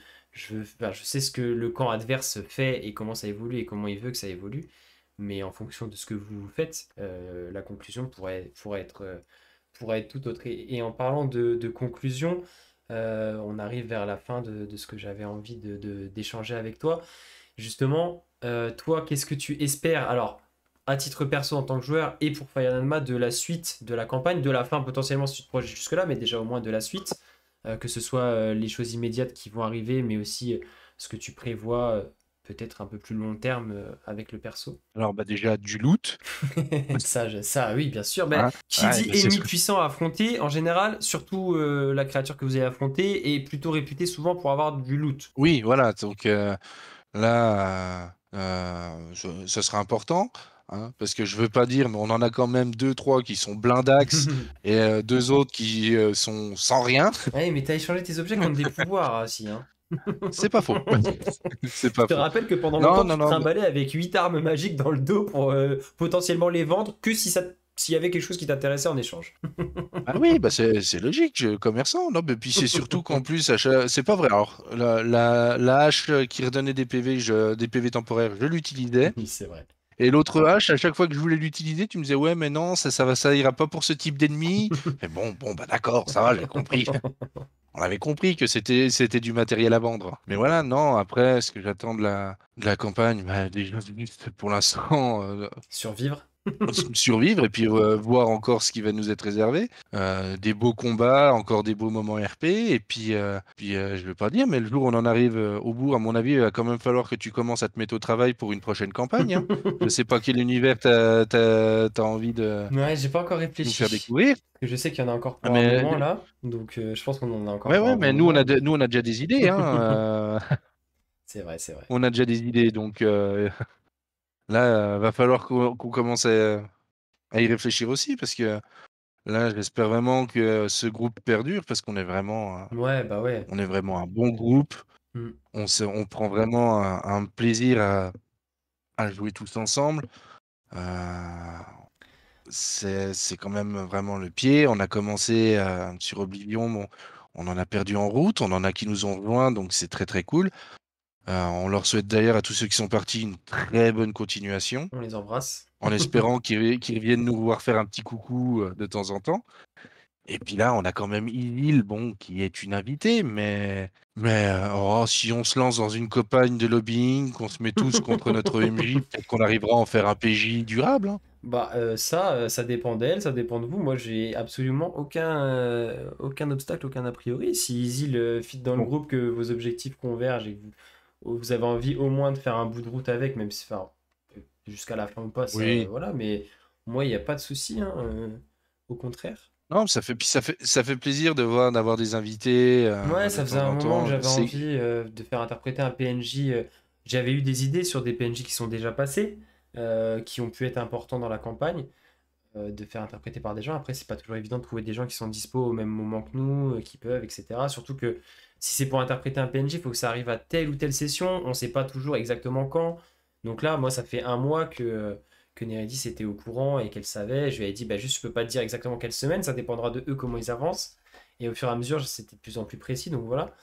sais ce que le camp adverse fait et comment ça évolue et comment il veut que ça évolue. Mais en fonction de ce que vous faites, la conclusion pourrait être tout autre. Et en parlant de conclusion, on arrive vers la fin de ce que j'avais envie d'échanger avec toi. Justement, toi, qu'est-ce que tu espères, alors, à titre perso en tant que joueur et pour Fire Nagma, de la suite de la campagne, de la fin potentiellement si tu te projettes jusque-là, mais déjà au moins de la suite, que ce soit les choses immédiates qui vont arriver, mais aussi ce que tu prévois peut-être un peu plus long terme avec le perso. Alors, bah, déjà du loot, Ça, oui, bien sûr. Ben, hein. qui Ouais, dit bah, c'est ce ennemi que puissant à affronter, en général, surtout la créature que vous allez affronter, est plutôt réputée souvent pour avoir du loot. oui, voilà, donc là, ce sera important, hein, parce que je veux pas dire, mais on en a quand même deux trois qui sont blindax et 2 autres qui, sont sans rien. Ouais, mais t'as échangé tes objets contre des pouvoirs aussi, hein. C'est pas faux. C'est Je pas te faux. rappelle que pendant Non, longtemps, non, tu te non, mais trimballais avec 8 armes magiques dans le dos pour potentiellement les vendre que si s'il y avait quelque chose qui t'intéressait en échange. ah oui, bah, c'est logique, je commerçant, non, mais puis c'est surtout qu'en plus, c'est pas vrai. Alors, la hache qui redonnait des PV, des PV temporaires, je l'utilisais. Oui, c'est vrai. Et l'autre hache, à chaque fois que je voulais l'utiliser, tu me disais, ouais, mais non, ça ira pas pour ce type d'ennemi. Mais bon, bah d'accord, ça va, j'ai compris. On avait compris que c'était du matériel à vendre. Mais voilà, non, après, ce que j'attends de la campagne, bah, déjà, juste pour l'instant, Survivre. survivre et puis voir encore ce qui va nous être réservé. Des beaux combats, encore des beaux moments RP. Et puis je vais pas dire, mais le jour où on en arrive au bout, à mon avis, il va quand même falloir que tu commences à te mettre au travail pour une prochaine campagne, hein. Je sais pas quel univers t'as envie de Ouais, j'ai pas encore nous faire réfléchi. découvrir. Parce que je sais qu'il y en a encore Ah, pour un mais moment là. Donc je pense qu'on en a encore ouais, pour ouais, un bon mais nous, moment. nous, on a déjà des idées, hein. C'est vrai, c'est vrai. On a déjà des idées. Donc là, va falloir qu'on commence à y réfléchir aussi parce que là, j'espère vraiment que ce groupe perdure parce Ouais, bah ouais. on est vraiment un bon groupe. Mm. On prend vraiment un plaisir à jouer tous ensemble. Heu, c'est quand même vraiment le pied. On a commencé, sur Oblivion, bon, on en a perdu en route, on en a qui nous ont rejoints, donc c'est très, très cool. On leur souhaite d'ailleurs à tous ceux qui sont partis une très bonne continuation, On les embrasse. en espérant qu'ils reviennent nous voir faire un petit coucou, de temps en temps. Et puis là, on a quand même Isil, bon, qui est une invitée, mais oh, si on se lance dans une campagne de lobbying, qu'on se met tous contre notre MJ, peut-être qu'on arrivera à en faire un PJ durable, hein. Bah ça dépend d'elle, ça dépend de vous. Moi, j'ai absolument aucun obstacle, aucun a priori. Si Isil fit dans le Bon, groupe, que vos objectifs convergent et que vous avez envie au moins de faire un bout de route avec, même si, enfin, jusqu'à la fin ou pas, ça, oui. voilà. Mais moi, il n'y a pas de souci, hein, au contraire. Non, ça fait plaisir d'avoir des invités, Ouais, de ça faisait temps un en moment que temps. Je j'avais sais envie de faire interpréter un PNJ. J'avais eu des idées sur des PNJ qui sont déjà passés, qui ont pu être importants dans la campagne. de faire interpréter par des gens. Après, c'est pas toujours évident de trouver des gens qui sont dispo au même moment que nous, qui peuvent, etc. Surtout que si c'est pour interpréter un PNJ, il faut que ça arrive à telle ou telle session. On sait pas toujours exactement quand. Donc là, moi, ça fait un mois que Nérédis était au courant et qu'elle savait. Je lui ai dit, bah, juste, je peux pas te dire exactement quelle semaine, ça dépendra de eux comment ils avancent. Et au fur et à mesure, c'était de plus en plus précis, donc voilà.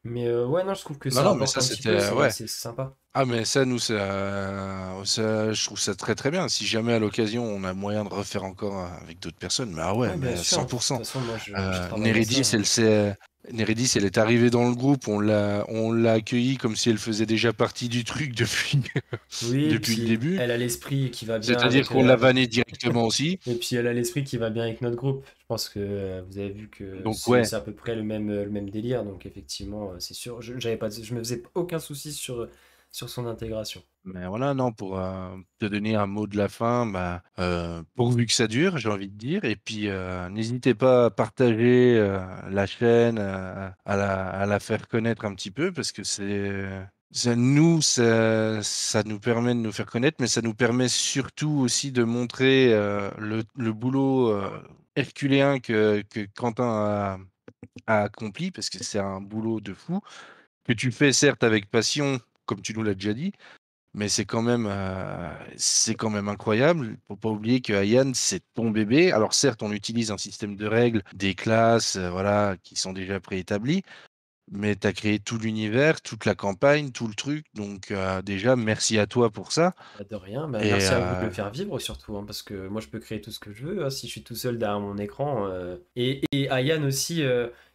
Mais ouais, non, je trouve que Non, ça non, mais rapporte ça, un petit peu, c'était. Ouais. c'est sympa. Ah, mais ça, nous, je trouve ça très très bien. Si jamais à l'occasion on a moyen de refaire encore avec d'autres personnes, mais ah ouais, Ouais, bien mais sûr. De toute 100%. façon, moi, je travaille à ça. Nérédis, Nérédis, elle est arrivée dans le groupe, on l'a accueillie comme si elle faisait déjà partie du truc depuis, Oui, et depuis le puis début. elle a l'esprit qui va bien C'est-à-dire avec. qu'on l'a vanné directement aussi. Et puis elle a l'esprit qui va bien avec notre groupe. Je pense que vous avez vu que Donc ouais, c'est à peu près le même délire. Donc effectivement, c'est sûr. J'avais pas, je me faisais aucun souci sur son intégration. mais voilà, non, pour te donner un mot de la fin, bah, pourvu que ça dure, j'ai envie de dire. Et puis, n'hésitez pas à partager la chaîne, à la faire connaître un petit peu, parce que ça nous permet de nous faire connaître, mais ça nous permet surtout aussi de montrer le boulot herculéen que Quentin a accompli, parce que c'est un boulot de fou, que tu fais certes avec passion, comme tu nous l'as déjà dit, mais c'est quand même incroyable. Faut pas oublier que Ayan, c'est ton bébé. Alors certes, on utilise un système de règles, des classes, voilà, qui sont déjà préétablies, mais tu as créé tout l'univers, toute la campagne, tout le truc. Donc déjà, merci à toi pour ça. Bah, de rien. Bah, Et merci à vous de le faire vivre surtout, hein, parce que moi je peux créer tout ce que je veux, hein, si je suis tout seul derrière mon écran. Et Ayan aussi,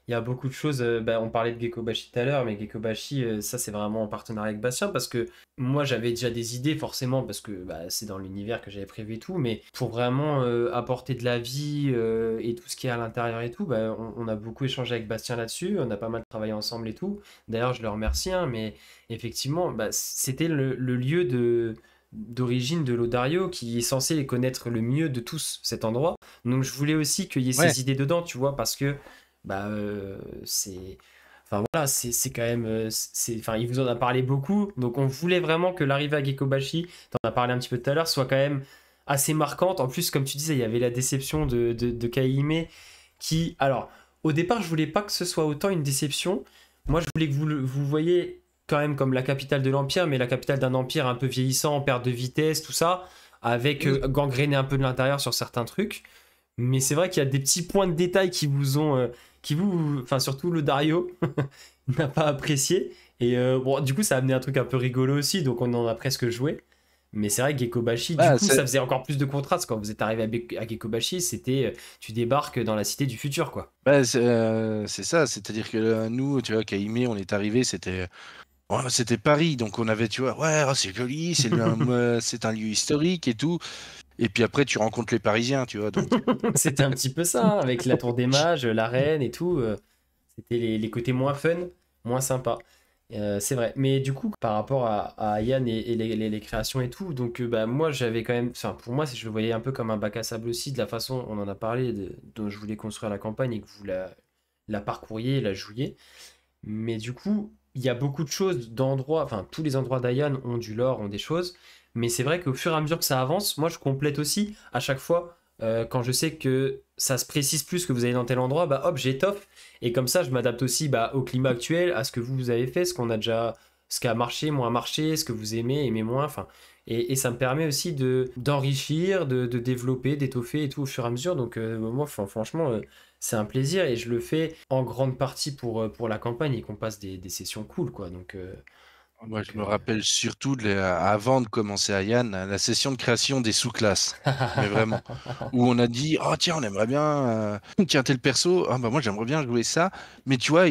il y a beaucoup de choses. Bah, on parlait de Gekobashi tout à l'heure, mais Gekobashi, ça c'est vraiment en partenariat avec Bastien, parce que moi j'avais déjà des idées forcément, parce que bah, c'est dans l'univers que j'avais prévu et tout, mais pour vraiment apporter de la vie et tout ce qui est à l'intérieur et tout, bah, on a beaucoup échangé avec Bastien là-dessus, on a pas mal travaillé ensemble et tout. D'ailleurs, je le remercie, hein, mais effectivement, bah, c'était le lieu d'origine de Lodario qui est censé connaître le mieux de tous cet endroit. Donc je voulais aussi qu'il y ait ouais, ces idées dedans, tu vois, parce que bah c'est enfin voilà, c'est quand même enfin il vous en a parlé beaucoup, donc on voulait vraiment que l'arrivée à Gekobashi, t'en as parlé un petit peu tout à l'heure, soit quand même assez marquante. En plus, comme tu disais, il y avait la déception de Kaihime qui alors au départ, je voulais pas que ce soit autant une déception. Moi, je voulais que vous voyez quand même comme la capitale de l'Empire, mais la capitale d'un empire un peu vieillissant, en perte de vitesse, tout ça, avec mm, gangréné un peu de l'intérieur sur certains trucs. Mais c'est vrai qu'il y a des petits points de détail qui vous ont, enfin surtout le Dario n'a pas apprécié. Et bon, du coup, ça a amené un truc un peu rigolo aussi, donc on en a presque joué. Mais c'est vrai que Gekobashi, du bah, coup, ça faisait encore plus de contraste quand vous êtes arrivé à Gekobashi. C'était, tu débarques dans la cité du futur, quoi. c'est ça. C'est-à-dire que nous, tu vois, Kaimé, on est arrivé, c'était Paris, donc on avait, tu vois, ouais, oh, c'est joli, c'est un lieu historique et tout. Et puis après, tu rencontres les Parisiens, tu vois. Donc, C'était un petit peu ça, hein, avec la tour des mages, l'arène et tout. C'était les côtés moins fun, moins sympa. C'est vrai. Mais du coup, par rapport à Yann et les créations et tout, donc bah, moi j'avais quand même. Enfin, pour moi, je le voyais un peu comme un bac à sable aussi, de la façon, on en a parlé, dont je voulais construire la campagne et que vous la parcouriez, la jouiez. Mais du coup, il y a beaucoup de choses d'endroits, enfin, tous les endroits d'Ayan ont du lore, ont des choses. Mais c'est vrai qu'au fur et à mesure que ça avance, moi je complète aussi à chaque fois. Quand je sais que ça se précise plus que vous allez dans tel endroit, bah hop, j'étoffe. Et comme ça, je m'adapte aussi bah, au climat actuel, à ce que vous avez fait, ce qu'on a déjà, ce qui a marché, moins marché, ce que vous aimez, aimez moins. Enfin, et ça me permet aussi d'enrichir, de développer, d'étoffer et tout au fur et à mesure. Donc moi, franchement, c'est un plaisir et je le fais en grande partie pour la campagne et qu'on passe des sessions cool, quoi. moi, Donc, je me rappelle surtout avant de commencer à Yann, la session de création des sous-classes. Mais vraiment. Où on a dit, oh tiens, on aimerait bien, tiens, tel perso, ah bah moi j'aimerais bien jouer ça, mais tu vois,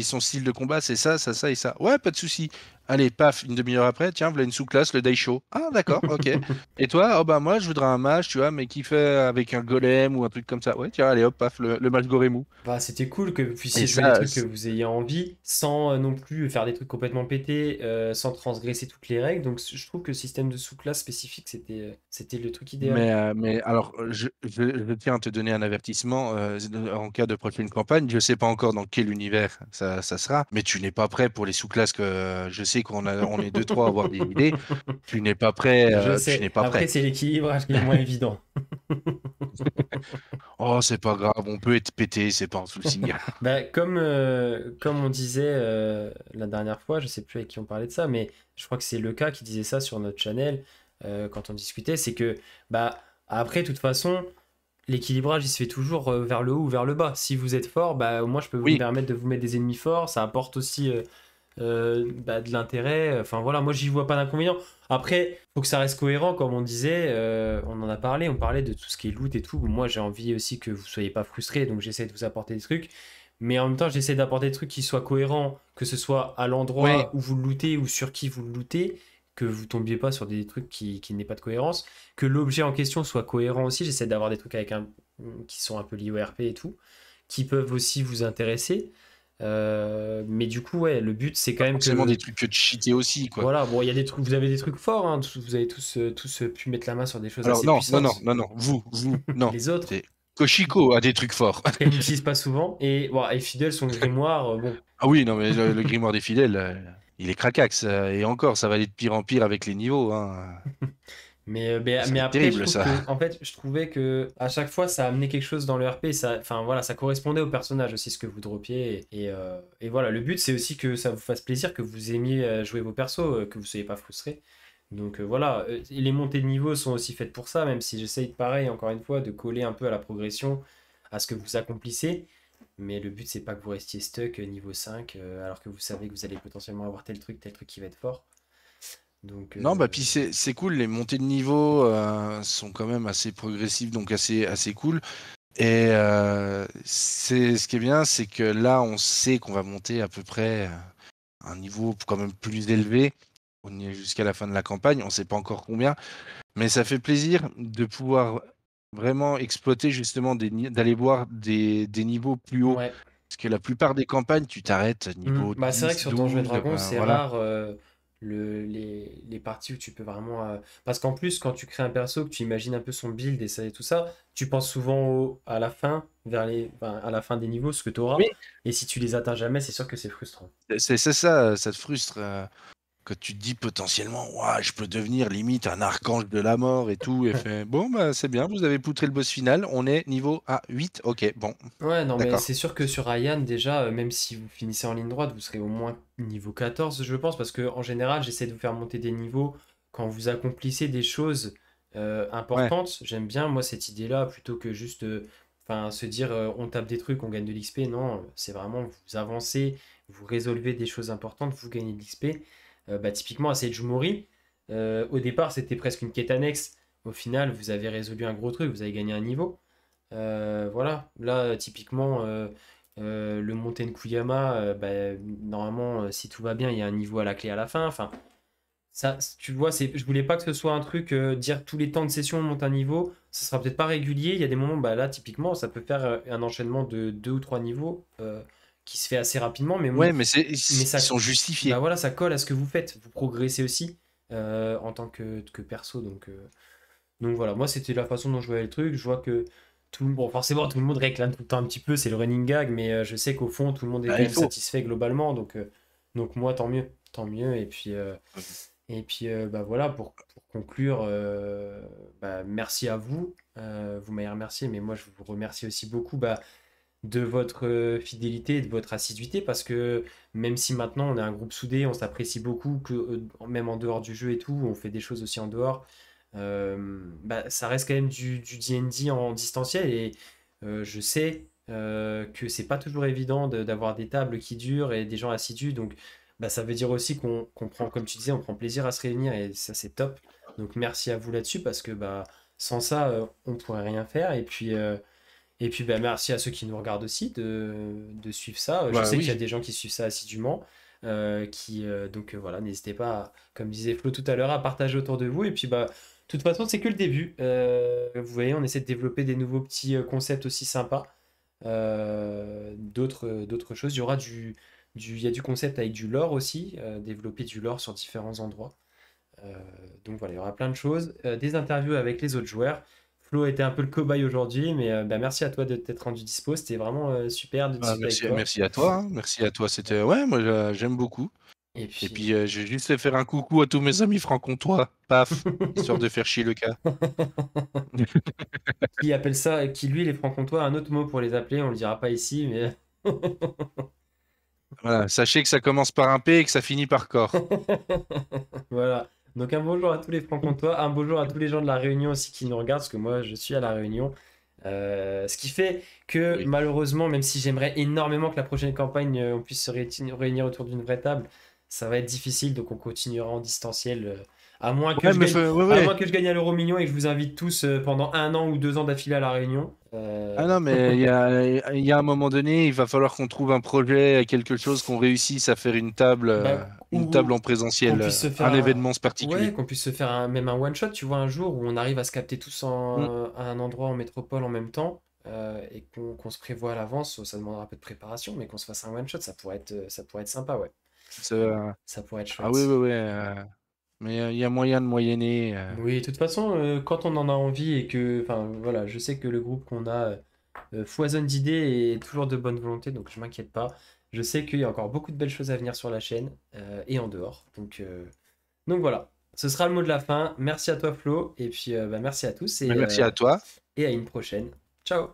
son style de combat, c'est ça et ça. Ouais, pas de souci. Allez, paf, une demi-heure après, tiens, voilà une sous-classe, le Daisho. Ah d'accord, ok. Et toi, oh bah moi je voudrais un mage, tu vois, mais qui fait avec un golem ou un truc comme ça. Ouais, tiens, allez hop, paf, le mage Goremu. bah, c'était cool que vous Et puissiez jouer les ça, trucs que vous ayez envie, sans non plus faire des trucs complètement pétés, sans transgresser toutes les règles. Donc je trouve que le système de sous-classe spécifique, c'était le truc idéal. mais alors, je tiens à te donner un avertissement en cas de prochaine campagne. Je sais pas encore dans quel univers ça sera, mais tu n'es pas prêt pour les sous-classes que je sais on est deux, trois à avoir des idées. Tu n'es pas prêt, Je tu sais. n'es pas Après, prêt. c'est l'équilibrage qui est moins évident. Oh, c'est pas grave, on peut être pété, c'est pas un souci. Bah, comme on disait la dernière fois, je sais plus avec qui on parlait de ça, mais je crois que c'est le cas qui disait ça sur notre channel quand on discutait, c'est que bah après, de toute façon, l'équilibrage il se fait toujours vers le haut ou vers le bas. Si vous êtes fort, bah moi je peux vous Oui, permettre de vous mettre des ennemis forts, ça apporte aussi bah, de l'intérêt. Enfin voilà, moi j'y vois pas d'inconvénient. Après, faut que ça reste cohérent, comme on disait. On en a parlé, on parlait de tout ce qui est loot et tout. Moi j'ai envie aussi que vous soyez pas frustrés, donc j'essaie de vous apporter des trucs. Mais en même temps, j'essaie d'apporter des trucs qui soient cohérents, que ce soit à oui, l'endroit où vous le lootez ou sur qui vous le lootez, que vous tombiez pas sur des trucs qui n'aient pas de cohérence, que l'objet en question soit cohérent aussi. J'essaie d'avoir des trucs avec qui sont un peu liés au RP et tout, qui peuvent aussi vous intéresser. Mais du coup, ouais, le but c'est quand pas même forcément que des trucs que de cheater aussi, quoi. voilà, bon, il y a des trucs, vous avez des trucs forts, hein, vous avez tous pu mettre la main sur des choses Alors assez non, non, non, puissantes. non, non, vous, non. Les autres, C'est Koshiko a des trucs forts. qu'elle n'utilise pas souvent. Et, bon, et Fidel, son grimoire, bon. Ah oui, non, mais le grimoire des fidèles, il est craquax, et encore, ça va aller de pire en pire avec les niveaux, hein. Ça va Mais être après, je terrible, trouve ça. que, en fait, je trouvais que à chaque fois, ça amenait quelque chose dans le RP. Ça, enfin voilà, ça correspondait au personnage aussi, ce que vous droppiez. Et voilà, le but, c'est aussi que ça vous fasse plaisir, que vous aimiez jouer vos persos, que vous soyez pas frustré. Donc voilà, et les montées de niveau sont aussi faites pour ça, même si j'essaye pareil, encore une fois, de coller un peu à la progression, à ce que vous accomplissez. Mais le but, c'est pas que vous restiez stuck niveau 5, alors que vous savez que vous allez potentiellement avoir tel truc qui va être fort. Donc, Non, bah puis c'est cool, les montées de niveau sont quand même assez progressives, donc assez cool. Et c'est ce qui est bien, c'est que là, on sait qu'on va monter à peu près un niveau quand même plus élevé. On y est jusqu'à la fin de la campagne, on ne sait pas encore combien, mais ça fait plaisir de pouvoir vraiment exploiter justement d'aller voir des niveaux plus hauts. ouais. Parce que la plupart des campagnes, tu t'arrêtes niveau Bah, c'est vrai que 10, sur Donjons et 12, Dragons, ben c'est voilà. rare les parties où tu peux vraiment. Parce qu'en plus, quand tu crées un perso, que tu imagines un peu son build et ça et tout ça, tu penses souvent à la fin, enfin, à la fin des niveaux, ce que tu auras. Oui, Et si tu les atteins jamais, c'est sûr que c'est frustrant. c'est ça, ça te frustre. Que tu te dis potentiellement, ouah, je peux devenir limite un archange de la mort et tout, et fait, bon, bah, c'est bien, vous avez poutré le boss final, on est niveau A8, ok, bon, Ouais, non, mais d'accord. c'est sûr que sur Ryan, déjà, même si vous finissez en ligne droite, vous serez au moins niveau 14, je pense, parce que en général, j'essaie de vous faire monter des niveaux quand vous accomplissez des choses Ouais, importantes. J'aime bien, moi, cette idée-là, plutôt que juste enfin, se dire on tape des trucs, on gagne de l'XP. Non, c'est vraiment vous avancez, vous résolvez des choses importantes, vous gagnez de l'XP. Bah, typiquement, à Sage Mori, au départ, c'était presque une quête annexe. Au final, vous avez résolu un gros truc, vous avez gagné un niveau. Voilà, là typiquement le Monten Kuyama, bah, normalement si tout va bien, il y a un niveau à la clé à la fin. Enfin, ça, tu vois, je voulais pas que ce soit un truc dire tous les temps de session on monte un niveau. Ce sera peut-être pas régulier. Il y a des moments, bah là typiquement, ça peut faire un enchaînement de deux ou trois niveaux qui se fait assez rapidement, ouais, mais mais ils ça, sont bah justifiés. voilà, ça colle à ce que vous faites. Vous progressez aussi en tant que perso, donc voilà, moi c'était la façon dont je voyais le truc. Je vois que bon, forcément tout le monde réclame tout le temps un petit peu, c'est le running gag, mais je sais qu'au fond tout le monde est Bah, quand il même faut. satisfait globalement. Donc moi tant mieux. Bah voilà, pour conclure, bah, merci à vous. Vous m'avez remercié, mais moi je vous remercie aussi beaucoup bah, de votre fidélité et de votre assiduité parce que même si maintenant on est un groupe soudé, on s'apprécie beaucoup, que, même en dehors du jeu et tout, on fait des choses aussi en dehors. Bah, ça reste quand même du D&D en distanciel et je sais que c'est pas toujours évident d'avoir des tables qui durent et des gens assidus. Donc bah, ça veut dire aussi qu'on prend, comme tu disais, on prend plaisir à se réunir et ça c'est top. Donc merci à vous là-dessus parce que bah, sans ça, on pourrait rien faire. Et puis bah, merci à ceux qui nous regardent aussi de suivre ça. Je Bah sais qu'il y a oui, des gens qui suivent ça assidûment. Donc voilà, n'hésitez pas, comme disait Flo tout à l'heure, à partager autour de vous. Et puis bah, de toute façon, c'est que le début. Vous voyez, on essaie de développer des nouveaux petits concepts aussi sympas. D'autres choses. Il y a du concept avec du lore aussi, développer du lore sur différents endroits. Euh, donc voilà, il y aura plein de choses. Des interviews avec les autres joueurs. Flo a été un peu le cobaye aujourd'hui, mais bah, merci à toi de t'être rendu dispo. C'était vraiment super de bah, discuter avec toi. merci à toi, hein, merci à toi, c'était, ouais, moi j'aime beaucoup. Et Et puis. puis, je vais juste faire un coucou à tous mes amis franc-comtois, paf, histoire de faire chier le cas. Qui appelle ça, qui lui, les francs-comtois, un autre mot pour les appeler, on le dira pas ici, mais. Voilà, sachez que ça commence par un P et que ça finit par corps. Voilà. Donc un bonjour à tous les francs-comtois, un bonjour à tous les gens de la Réunion aussi qui nous regardent, parce que moi je suis à la Réunion. Ce qui fait que Oui. malheureusement, même si j'aimerais énormément que la prochaine campagne, on puisse se réunir autour d'une vraie table, ça va être difficile, donc on continuera en distanciel. À moins que Ouais, je mais gagne, ouais, à ouais. moins que je gagne à l'euro million et que je vous invite tous pendant 1 an ou 2 ans d'affilée à la Réunion. Ah non, mais il y a un moment donné, il va falloir qu'on trouve un projet, quelque chose, qu'on réussisse à faire Bah, une table ou en qu'on présentiel, puisse se faire un événement particulier. ouais, qu'on puisse se faire même un one shot, tu vois, un jour où on arrive à se capter tous Mm. à un endroit en métropole en même temps, et qu'on se prévoit à l'avance. Ça demandera un peu de préparation, mais qu'on se fasse un one shot, ça pourrait être sympa, ouais. Ça pourrait être Ah oui, oui, chouette. oui. Mais il y a moyen de moyenner. Oui, de toute façon, quand on en a envie et que, enfin, voilà, je sais que le groupe qu'on a foisonne d'idées et toujours de bonne volonté, donc je m'inquiète pas. Je sais qu'il y a encore beaucoup de belles choses à venir sur la chaîne et en dehors. Donc voilà, ce sera le mot de la fin. Merci à toi Flo, et puis bah, merci à tous Mais merci à toi. et à une prochaine. Ciao!